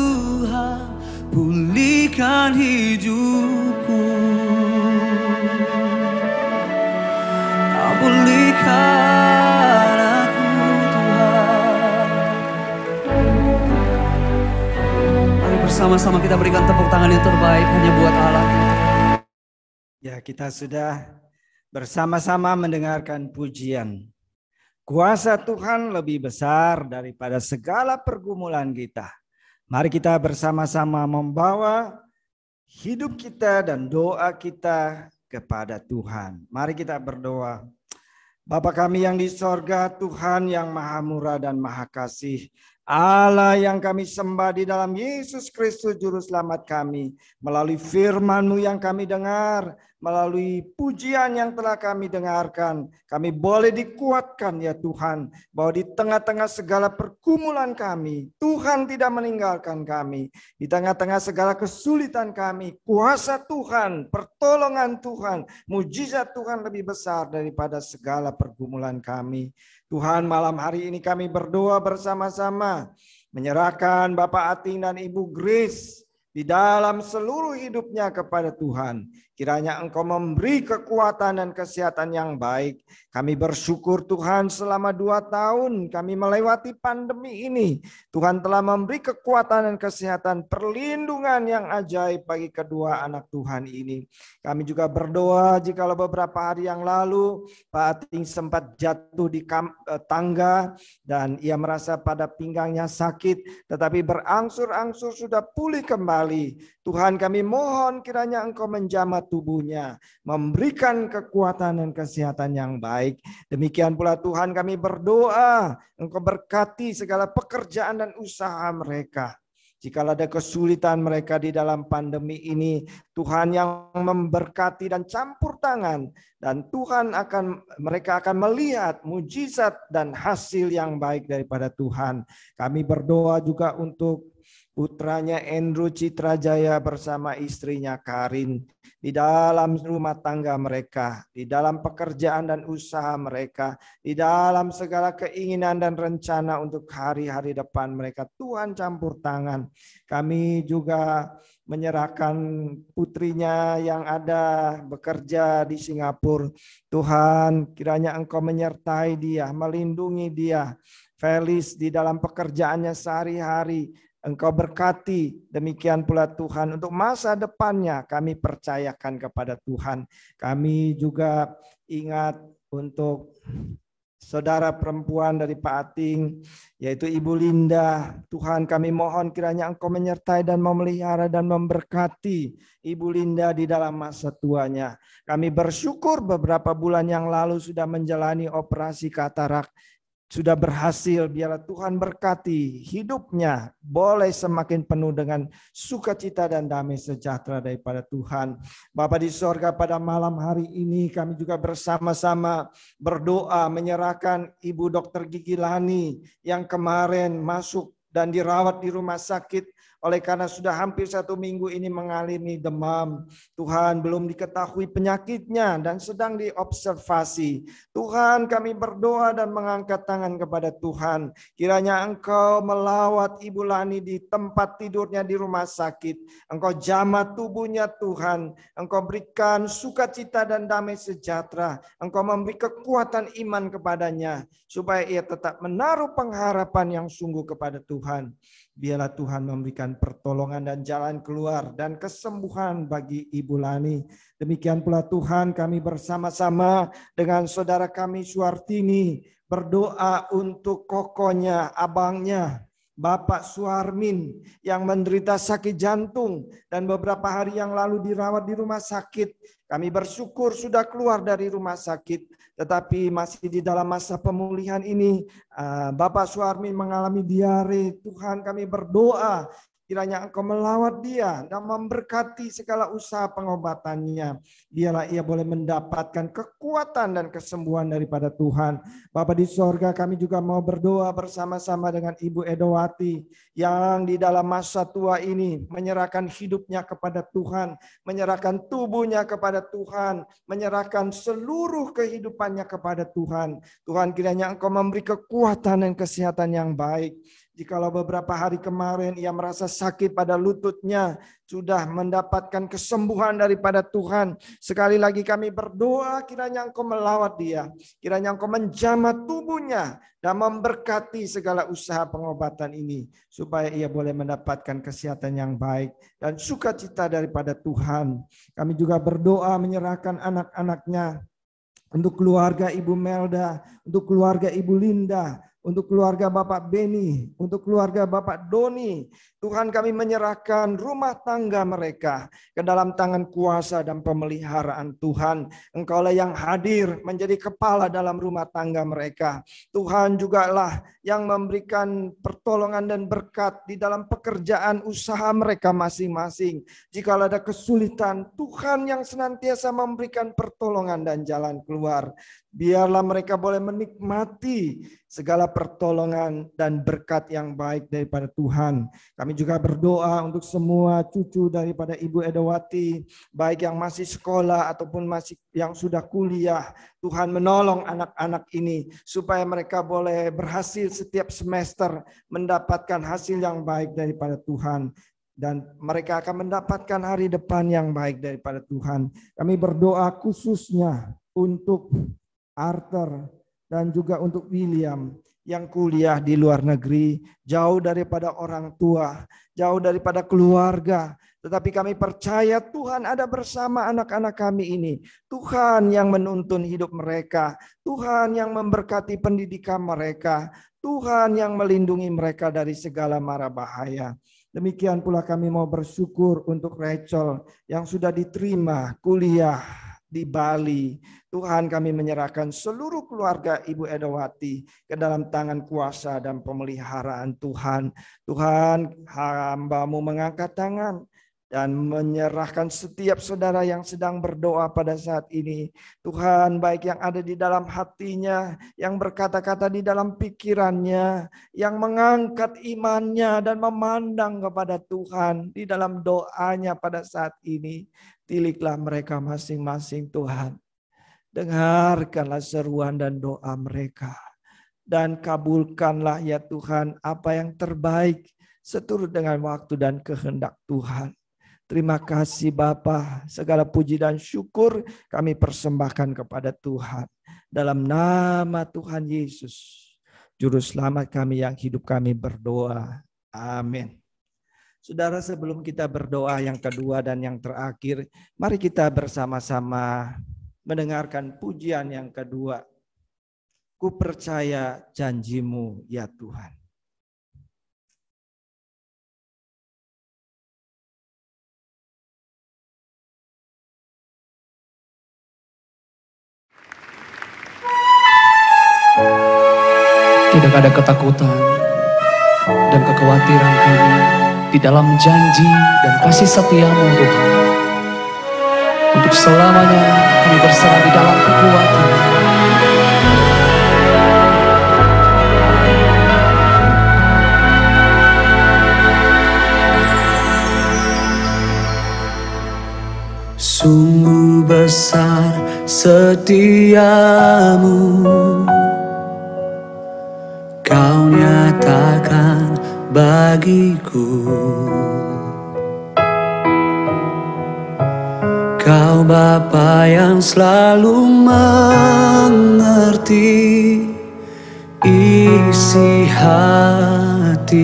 Tuhan, pulihkan hidupku. Kau pulihkan aku Tuhan. Mari bersama-sama kita berikan tepuk tangan yang terbaik hanya buat Allah. Ya, kita sudah bersama-sama mendengarkan pujian. Kuasa Tuhan lebih besar daripada segala pergumulan kita. Mari kita bersama-sama membawa hidup kita dan doa kita kepada Tuhan. Mari kita berdoa. Bapa kami yang di sorga, Tuhan yang maha murah dan maha kasih, Allah yang kami sembah di dalam Yesus Kristus Juru Selamat kami, melalui firman-Mu yang kami dengar, melalui pujian yang telah kami dengarkan, kami boleh dikuatkan ya Tuhan, bahwa di tengah-tengah segala pergumulan kami, Tuhan tidak meninggalkan kami. Di tengah-tengah segala kesulitan kami, kuasa Tuhan, pertolongan Tuhan, mujizat Tuhan lebih besar daripada segala pergumulan kami. Tuhan, malam hari ini kami berdoa bersama-sama, menyerahkan Bapak Ating dan Ibu Grace di dalam seluruh hidupnya kepada Tuhan. Kiranya Engkau memberi kekuatan dan kesehatan yang baik. Kami bersyukur Tuhan selama 2 tahun kami melewati pandemi ini. Tuhan telah memberi kekuatan dan kesehatan, perlindungan yang ajaib bagi kedua anak Tuhan ini. Kami juga berdoa jikalau beberapa hari yang lalu Pak Ating sempat jatuh di tangga dan ia merasa pada pinggangnya sakit, tetapi berangsur-angsur sudah pulih kembali. Tuhan, kami mohon kiranya Engkau menjamah tubuhnya, memberikan kekuatan dan kesehatan yang baik. Demikian pula Tuhan, kami berdoa Engkau berkati segala pekerjaan dan usaha mereka. Jika ada kesulitan mereka di dalam pandemi ini, Tuhan yang memberkati dan campur tangan, dan Tuhan mereka akan melihat mujizat dan hasil yang baik daripada Tuhan. Kami berdoa juga untuk putranya Andrew Citrajaya bersama istrinya Karin di dalam rumah tangga mereka, di dalam pekerjaan dan usaha mereka, di dalam segala keinginan dan rencana untuk hari-hari depan mereka. Tuhan campur tangan. Kami juga menyerahkan putrinya yang ada bekerja di Singapura. Tuhan, kiranya Engkau menyertai dia, melindungi dia. Felis di dalam pekerjaannya sehari-hari, Engkau berkati. Demikian pula Tuhan untuk masa depannya kami percayakan kepada Tuhan. Kami juga ingat untuk saudara perempuan dari Pak Ating, yaitu Ibu Linda. Tuhan, kami mohon kiranya Engkau menyertai dan memelihara dan memberkati Ibu Linda di dalam masa tuanya. Kami bersyukur beberapa bulan yang lalu sudah menjalani operasi katarak. Sudah berhasil, biarlah Tuhan berkati hidupnya, boleh semakin penuh dengan sukacita dan damai sejahtera daripada Tuhan. Bapa di sorga, pada malam hari ini kami juga bersama-sama berdoa menyerahkan Ibu Dr. Gigi Lani yang kemarin masuk dan dirawat di rumah sakit oleh karena sudah hampir 1 minggu ini mengalami demam. Tuhan, belum diketahui penyakitnya dan sedang diobservasi. Tuhan, kami berdoa dan mengangkat tangan kepada Tuhan. Kiranya Engkau melawat Ibu Lani di tempat tidurnya di rumah sakit. Engkau jamah tubuhnya Tuhan. Engkau berikan sukacita dan damai sejahtera. Engkau memberi kekuatan iman kepadanya supaya ia tetap menaruh pengharapan yang sungguh kepada Tuhan. Biarlah Tuhan memberikan pertolongan dan jalan keluar dan kesembuhan bagi Ibu Lani. Demikian pula Tuhan, kami bersama-sama dengan saudara kami Suartini berdoa untuk kokonya, abangnya, Bapak Suarmin yang menderita sakit jantung dan beberapa hari yang lalu dirawat di rumah sakit. Kami bersyukur sudah keluar dari rumah sakit, tetapi masih di dalam masa pemulihan ini. Bapak Suarmin mengalami diare. Tuhan, kami berdoa kiranya Engkau melawat dia dan memberkati segala usaha pengobatannya. Biarlah ia boleh mendapatkan kekuatan dan kesembuhan daripada Tuhan. Bapa di sorga, kami juga mau berdoa bersama-sama dengan Ibu Edowati yang di dalam masa tua ini menyerahkan hidupnya kepada Tuhan, menyerahkan tubuhnya kepada Tuhan, menyerahkan seluruh kehidupannya kepada Tuhan. Tuhan, kiranya Engkau memberi kekuatan dan kesehatan yang baik. Jikalau beberapa hari kemarin ia merasa sakit pada lututnya, sudah mendapatkan kesembuhan daripada Tuhan. Sekali lagi kami berdoa kiranya Engkau melawat dia. Kiranya Engkau menjamah tubuhnya dan memberkati segala usaha pengobatan ini. Supaya ia boleh mendapatkan kesehatan yang baik dan sukacita daripada Tuhan. Kami juga berdoa menyerahkan anak-anaknya. Untuk keluarga Ibu Melda, untuk keluarga Ibu Linda, untuk keluarga Bapak Beni, untuk keluarga Bapak Doni. Tuhan, kami menyerahkan rumah tangga mereka ke dalam tangan kuasa dan pemeliharaan Tuhan. Engkaulah yang hadir menjadi kepala dalam rumah tangga mereka. Tuhan jugalah yang memberikan pertolongan dan berkat di dalam pekerjaan usaha mereka masing-masing. Jika ada kesulitan, Tuhan yang senantiasa memberikan pertolongan dan jalan keluar. Biarlah mereka boleh menikmati segala pertolongan dan berkat yang baik daripada Tuhan. Kami juga berdoa untuk semua cucu daripada Ibu Edawati, baik yang masih sekolah ataupun masih yang sudah kuliah. Tuhan menolong anak-anak ini supaya mereka boleh berhasil setiap semester mendapatkan hasil yang baik daripada Tuhan. Dan mereka akan mendapatkan hari depan yang baik daripada Tuhan. Kami berdoa khususnya untuk Arthur dan juga untuk William yang kuliah di luar negeri, jauh daripada orang tua, jauh daripada keluarga. Tetapi kami percaya Tuhan ada bersama anak-anak kami ini. Tuhan yang menuntun hidup mereka, Tuhan yang memberkati pendidikan mereka, Tuhan yang melindungi mereka dari segala mara bahaya. Demikian pula kami mau bersyukur untuk Rachel yang sudah diterima kuliah di Bali. Tuhan, kami menyerahkan seluruh keluarga Ibu Edawati ke dalam tangan kuasa dan pemeliharaan Tuhan. Tuhan, hamba-Mu mengangkat tangan dan menyerahkan setiap saudara yang sedang berdoa pada saat ini. Tuhan, baik yang ada di dalam hatinya, yang berkata-kata di dalam pikirannya, yang mengangkat imannya dan memandang kepada Tuhan di dalam doanya pada saat ini. Tiliklah mereka masing-masing Tuhan. Dengarkanlah seruan dan doa mereka. Dan kabulkanlah ya Tuhan apa yang terbaik seturut dengan waktu dan kehendak Tuhan. Terima kasih Bapa, segala puji dan syukur kami persembahkan kepada Tuhan. Dalam nama Tuhan Yesus, Juru Selamat kami yang hidup kami berdoa. Amin. Saudara, sebelum kita berdoa yang kedua dan yang terakhir, mari kita bersama-sama mendengarkan pujian yang kedua. Ku percaya janji-Mu ya Tuhan. Tidak ada ketakutan dan kekhawatiran kami di dalam janji dan kasih setia-Mu Tuhan. Untuk selamanya kami berserah di dalam kekuatan. Sungguh besar setia-Mu, Kau nyatakan bagiku. Kau Bapa yang selalu mengerti isi hatiku.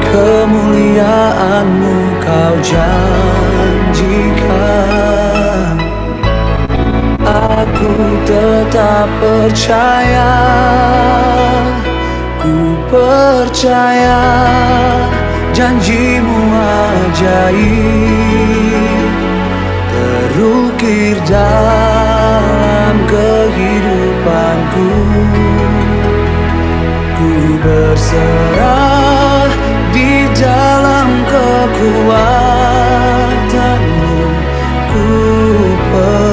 Kemuliaan-Mu Kau janjikan. Aku tetap percaya, ku percaya janji-Mu ajaib terukir dalam kehidupanku. Ku berserah di dalam kekuatan-Mu, ku percaya.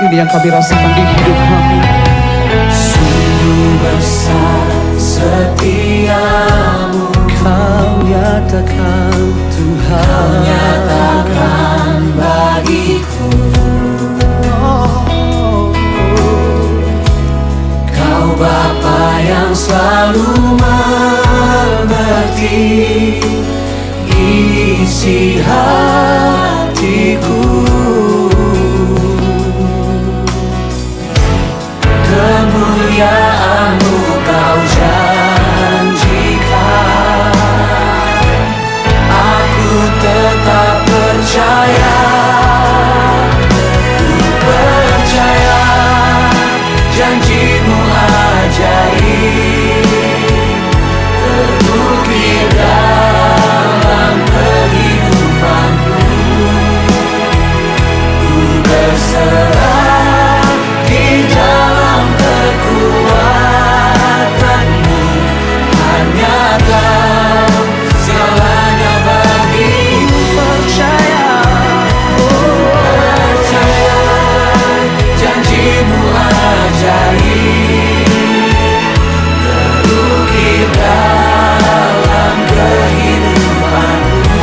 Ini yang kami rasakan di hidup kami. Sungguh besar setia-Mu, Kau nyatakan Tuhan, Kau nyatakan bagiku. Kau Bapa yang selalu mengerti isi hatiku. Kemuliaan-Mu Kau janjikan, aku tetap percaya. Ku percaya janji-Mu ajaib, terukir dalam kehidupanku. Ku berserah di dalam kekuatan-Mu, hanya Kau segalanya bagiku. Percaya, percaya janji-Mu ajaib, terukir dalam kehidupanku.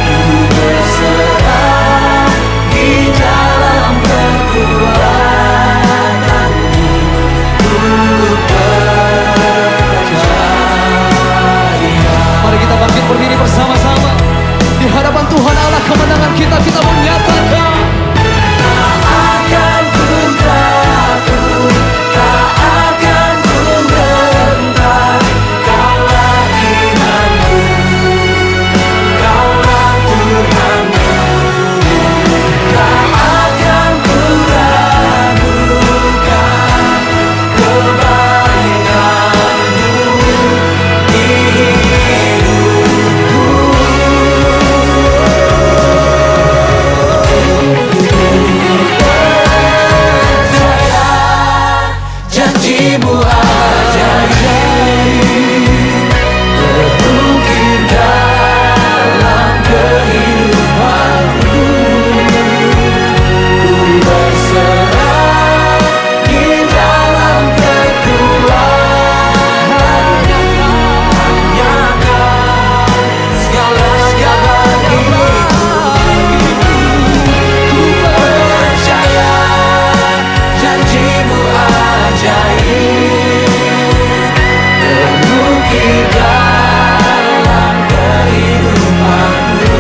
Ku berserah di dalam kekuatan-Mu, ku percaya. Mari kita bangkit berdiri bersama-sama di hadapan Tuhan Allah kemenangan kita menyatakan. Tak akan ku takut, tak akan ku gentar. Kaulah imanku, Kaulah Tuhanku. Tak akan ku ragukan kebaikan-Mu di hidupku. Percaya janji-Mu ajaib, terukir dalam kehidupanku. Ku berserah di dalam kekuatan-Mu, hanya Kau segalanya bagiku. Ku percaya janji-Mu ajaib, terukir dalam kehidupanku.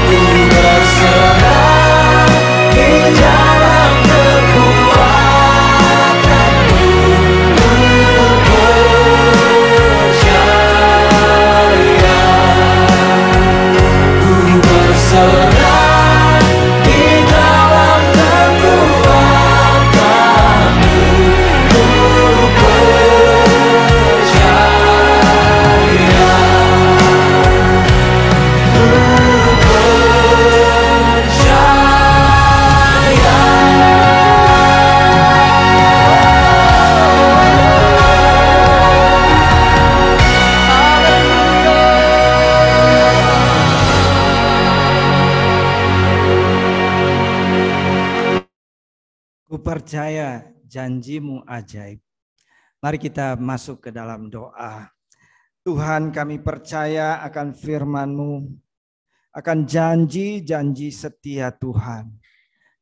Ku berserah di dalam kekuatan-Mu, ku percaya. Ku berserah di dalam kekuatan-Mu, ku percaya. Ku Ku percaya janji-Mu ajaib. Mari kita masuk ke dalam doa. Tuhan, kami percaya akan firman-Mu, akan janji-janji setia Tuhan.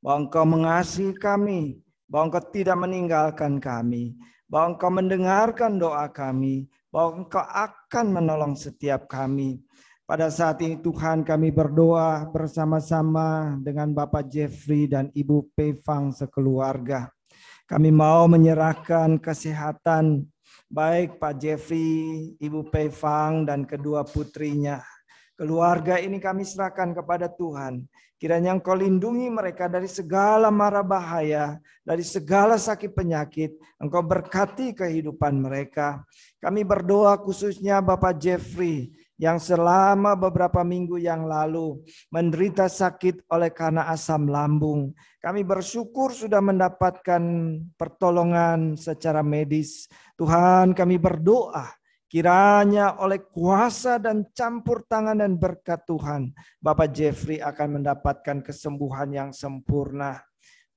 Bahwa Engkau mengasihi kami, bahwa Engkau tidak meninggalkan kami, bahwa Engkau mendengarkan doa kami, bahwa Engkau akan menolong setiap kami. Pada saat ini Tuhan, kami berdoa bersama-sama dengan Bapak Jeffrey dan Ibu Pevang sekeluarga. Kami mau menyerahkan kesehatan baik Pak Jeffrey, Ibu Pevang dan kedua putrinya. Keluarga ini kami serahkan kepada Tuhan. Kiranya Engkau lindungi mereka dari segala mara bahaya, dari segala sakit penyakit. Engkau berkati kehidupan mereka. Kami berdoa khususnya Bapak Jeffrey yang selama beberapa minggu yang lalu menderita sakit oleh karena asam lambung. Kami bersyukur sudah mendapatkan pertolongan secara medis. Tuhan, kami berdoa kiranya oleh kuasa dan campur tangan dan berkat Tuhan, Bapak Jeffrey akan mendapatkan kesembuhan yang sempurna.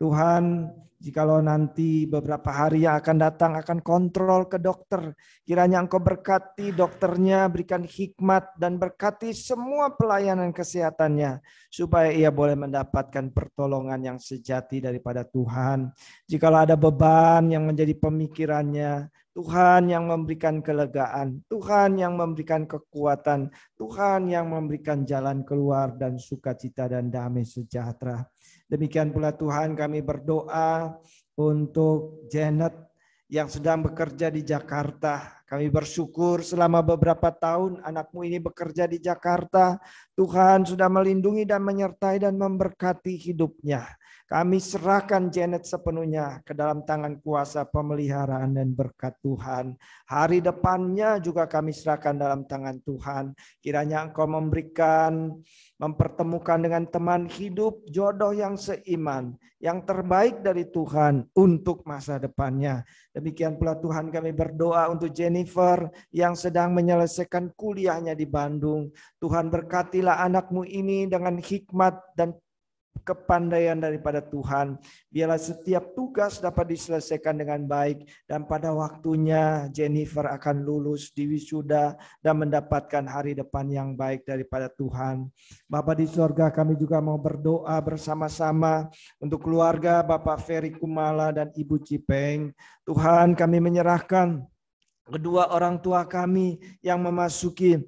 Tuhan, Jikalau nanti beberapa hari yang akan datang akan kontrol ke dokter, kiranya Engkau berkati dokternya, berikan hikmat dan berkati semua pelayanan kesehatannya, supaya ia boleh mendapatkan pertolongan yang sejati daripada Tuhan. Jikalau ada beban yang menjadi pemikirannya, Tuhan yang memberikan kelegaan, Tuhan yang memberikan kekuatan, Tuhan yang memberikan jalan keluar dan sukacita dan damai sejahtera. Demikian pula Tuhan, kami berdoa untuk Janet yang sedang bekerja di Jakarta. Kami bersyukur selama beberapa tahun anakmu ini bekerja di Jakarta. Tuhan sudah melindungi dan menyertai dan memberkati hidupnya. Kami serahkan Janet sepenuhnya ke dalam tangan kuasa pemeliharaan dan berkat Tuhan. Hari depannya juga kami serahkan dalam tangan Tuhan. Kiranya Engkau mempertemukan dengan teman hidup, jodoh yang seiman, yang terbaik dari Tuhan untuk masa depannya. Demikian pula Tuhan, kami berdoa untuk Jennifer yang sedang menyelesaikan kuliahnya di Bandung. Tuhan, berkatilah anakmu ini dengan hikmat dan kepandaian daripada Tuhan. Biarlah setiap tugas dapat diselesaikan dengan baik, dan pada waktunya Jennifer akan lulus di wisuda dan mendapatkan hari depan yang baik daripada Tuhan. Bapa di sorga, kami juga mau berdoa bersama-sama untuk keluarga Bapak Ferry Kumala dan Ibu Cipeng. Tuhan, kami menyerahkan kedua orang tua kami yang memasuki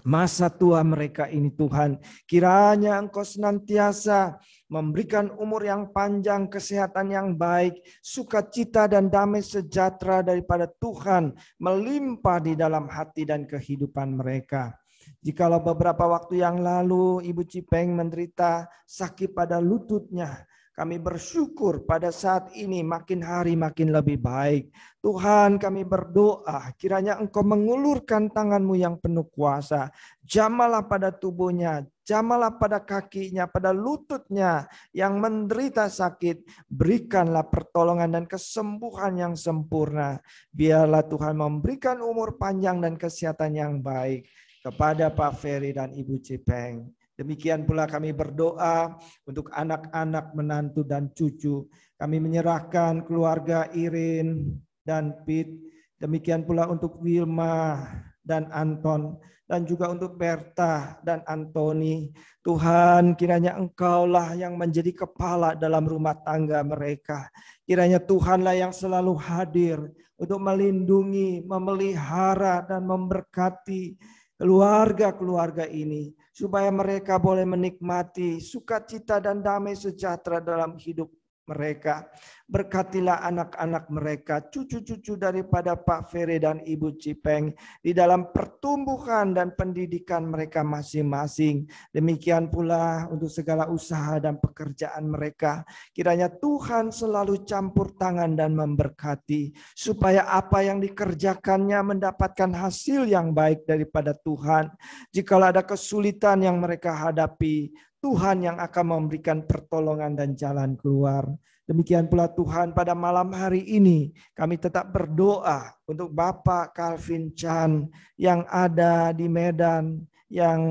masa tua mereka ini, Tuhan. Kiranya Engkau senantiasa memberikan umur yang panjang, kesehatan yang baik, sukacita dan damai sejahtera daripada Tuhan melimpah di dalam hati dan kehidupan mereka. Jikalau beberapa waktu yang lalu Ibu Cipeng menderita sakit pada lututnya, kami bersyukur pada saat ini makin hari makin lebih baik. Tuhan, kami berdoa kiranya Engkau mengulurkan tangan-Mu yang penuh kuasa. Jamalah pada tubuhnya, jamalah pada kakinya, pada lututnya yang menderita sakit. Berikanlah pertolongan dan kesembuhan yang sempurna. Biarlah Tuhan memberikan umur panjang dan kesehatan yang baik kepada Pak Ferry dan Ibu Cipeng. Demikian pula kami berdoa untuk anak-anak, menantu dan cucu. Kami menyerahkan keluarga Irin dan Pit. Demikian pula untuk Wilma dan Anton. Dan juga untuk Berta dan Antoni. Tuhan, kiranya Engkaulah yang menjadi kepala dalam rumah tangga mereka. Kiranya Tuhanlah yang selalu hadir untuk melindungi, memelihara dan memberkati keluarga-keluarga ini, supaya mereka boleh menikmati sukacita dan damai sejahtera dalam hidup mereka. Berkatilah anak-anak mereka, cucu-cucu daripada Pak Ferry dan Ibu Cipeng di dalam pertumbuhan dan pendidikan mereka masing-masing. Demikian pula untuk segala usaha dan pekerjaan mereka. Kiranya Tuhan selalu campur tangan dan memberkati, supaya apa yang dikerjakannya mendapatkan hasil yang baik daripada Tuhan. Jikalau ada kesulitan yang mereka hadapi, Tuhan yang akan memberikan pertolongan dan jalan keluar. Demikian pula Tuhan, pada malam hari ini kami tetap berdoa untuk Bapak Calvin Chan yang ada di Medan, yang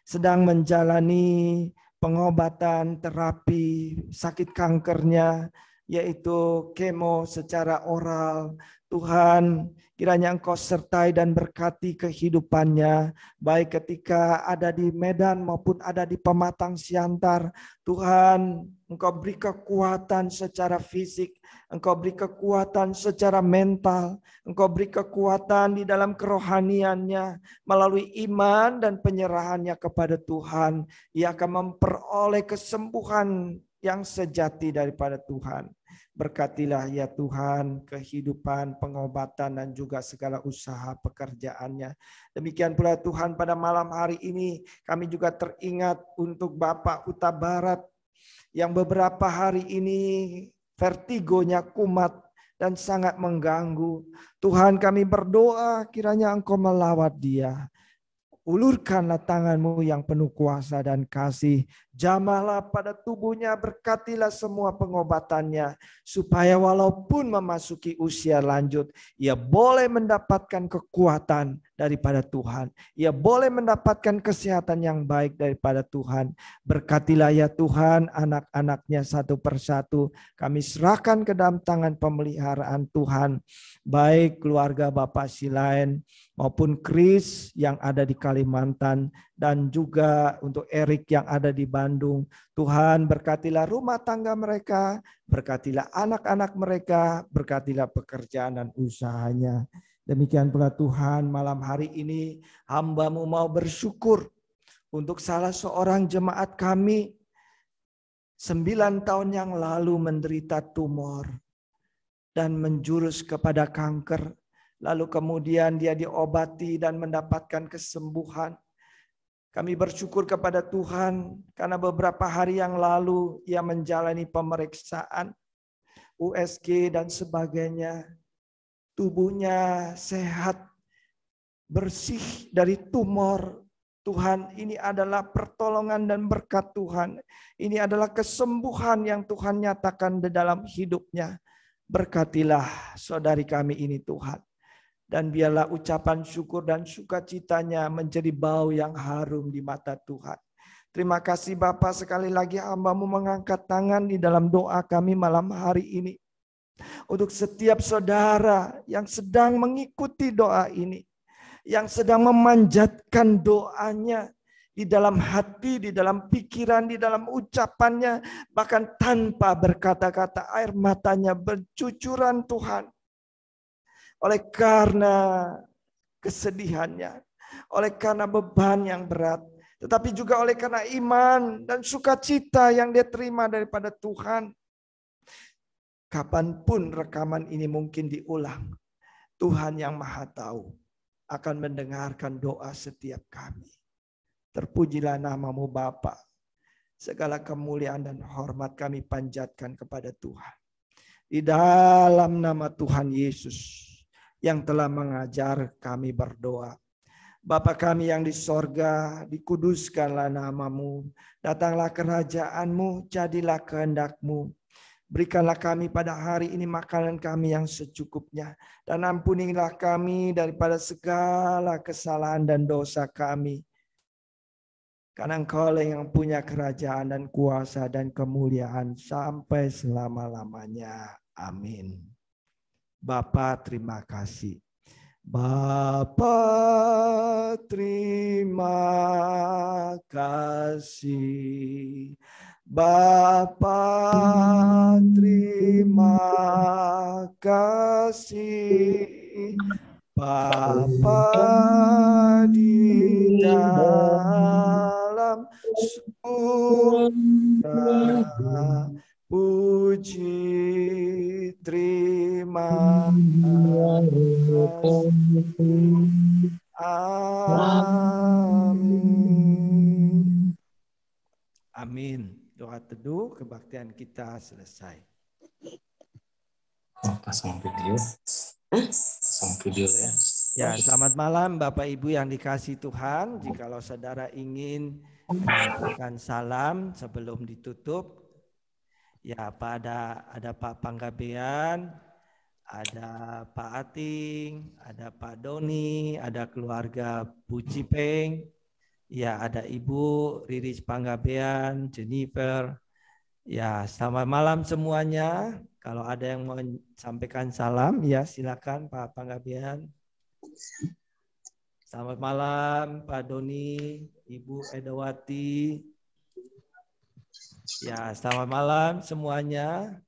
sedang menjalani pengobatan terapi sakit kankernya, yaitu kemo secara oral. Tuhan, kiranya Engkau sertai dan berkati kehidupannya, baik ketika ada di Medan maupun ada di Pematang Siantar. Tuhan, Engkau beri kekuatan secara fisik, Engkau beri kekuatan secara mental, Engkau beri kekuatan di dalam kerohaniannya, melalui iman dan penyerahannya kepada Tuhan. Ia akan memperoleh kesembuhan yang sejati daripada Tuhan. Berkatilah ya Tuhan kehidupan, pengobatan dan juga segala usaha pekerjaannya. Demikian pula Tuhan, pada malam hari ini kami juga teringat untuk Bapak Huta Barat yang beberapa hari ini vertigonya kumat dan sangat mengganggu. Tuhan, kami berdoa kiranya Engkau melawat dia. Ulurkanlah tangan-Mu yang penuh kuasa dan kasih. Jamahlah pada tubuhnya, berkatilah semua pengobatannya. Supaya walaupun memasuki usia lanjut, ia boleh mendapatkan kekuatan daripada Tuhan. Ia boleh mendapatkan kesehatan yang baik daripada Tuhan. Berkatilah ya Tuhan anak-anaknya satu persatu. Kami serahkan ke dalam tangan pemeliharaan Tuhan. Baik keluarga Bapak Silain maupun Chris yang ada di Kalimantan, dan juga untuk Erik yang ada di Bandung. Tuhan, berkatilah rumah tangga mereka, berkatilah anak-anak mereka, berkatilah pekerjaan dan usahanya. Demikian pula Tuhan, malam hari ini hamba-Mu mau bersyukur untuk salah seorang jemaat kami 9 tahun yang lalu menderita tumor dan menjurus kepada kanker. Lalu kemudian dia diobati dan mendapatkan kesembuhan. Kami bersyukur kepada Tuhan karena beberapa hari yang lalu ia menjalani pemeriksaan USG dan sebagainya. Tubuhnya sehat, bersih dari tumor. Tuhan, ini adalah pertolongan dan berkat Tuhan. Ini adalah kesembuhan yang Tuhan nyatakan di dalam hidupnya. Berkatilah saudari kami ini Tuhan. Dan biarlah ucapan syukur dan sukacitanya menjadi bau yang harum di mata Tuhan. Terima kasih Bapa, sekali lagi hamba-Mu mengangkat tangan di dalam doa kami malam hari ini. Untuk setiap saudara yang sedang mengikuti doa ini. Yang sedang memanjatkan doanya di dalam hati, di dalam pikiran, di dalam ucapannya. Bahkan tanpa berkata-kata air matanya bercucuran Tuhan. Oleh karena kesedihannya, oleh karena beban yang berat, tetapi juga oleh karena iman dan sukacita yang dia terima daripada Tuhan. Kapanpun rekaman ini mungkin diulang, Tuhan yang Maha Tahu akan mendengarkan doa setiap kami. Terpujilah nama-Mu Bapa. Segala kemuliaan dan hormat kami panjatkan kepada Tuhan. Di dalam nama Tuhan Yesus yang telah mengajar kami berdoa. Bapa kami yang di sorga, dikuduskanlah nama-Mu. Datanglah kerajaan-Mu, jadilah kehendak-Mu. Berikanlah kami pada hari ini makanan kami yang secukupnya. Dan ampunilah kami daripada segala kesalahan dan dosa kami. Karena Engkau-lah yang punya kerajaan dan kuasa dan kemuliaan sampai selama-lamanya. Amin. Bapa terima kasih. Bapa terima kasih. Bapa terima kasih. Bapa di dalam surga, puji terima kasih. Amin. Amin. Doa teduh kebaktian kita selesai. Pasang video. Pasang video ya. Ya, selamat malam Bapak Ibu yang dikasihi Tuhan. Jikalau saudara ingin menyampaikan salam sebelum ditutup, ya, ada Pak Panggabean, ada Pak Ating, ada Pak Doni, ada keluarga Bu Cipeng, ya, ada Ibu Riris Panggabean, Jennifer. Ya, selamat malam semuanya. Kalau ada yang mau sampaikan salam, ya silakan Pak Panggabean. Selamat malam Pak Doni, Ibu Edawati. Ya, selamat malam semuanya.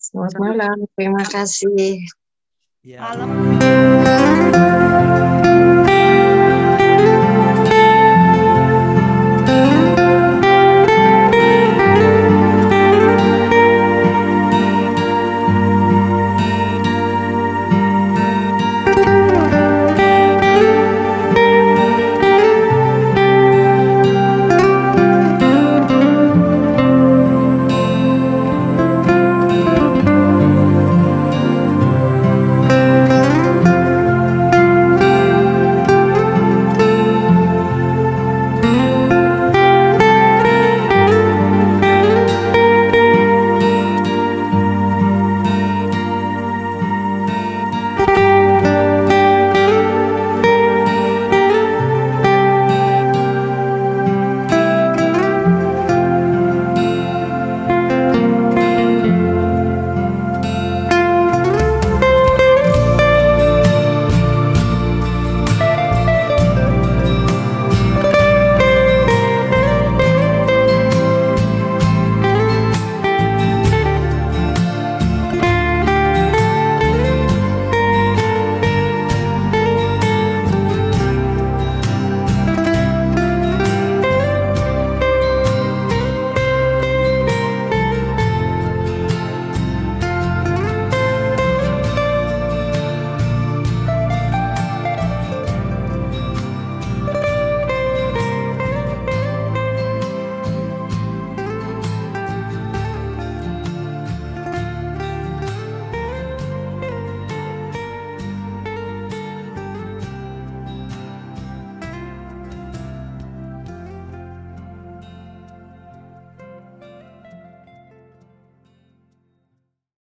Selamat malam, terima kasih. Ya. Malam.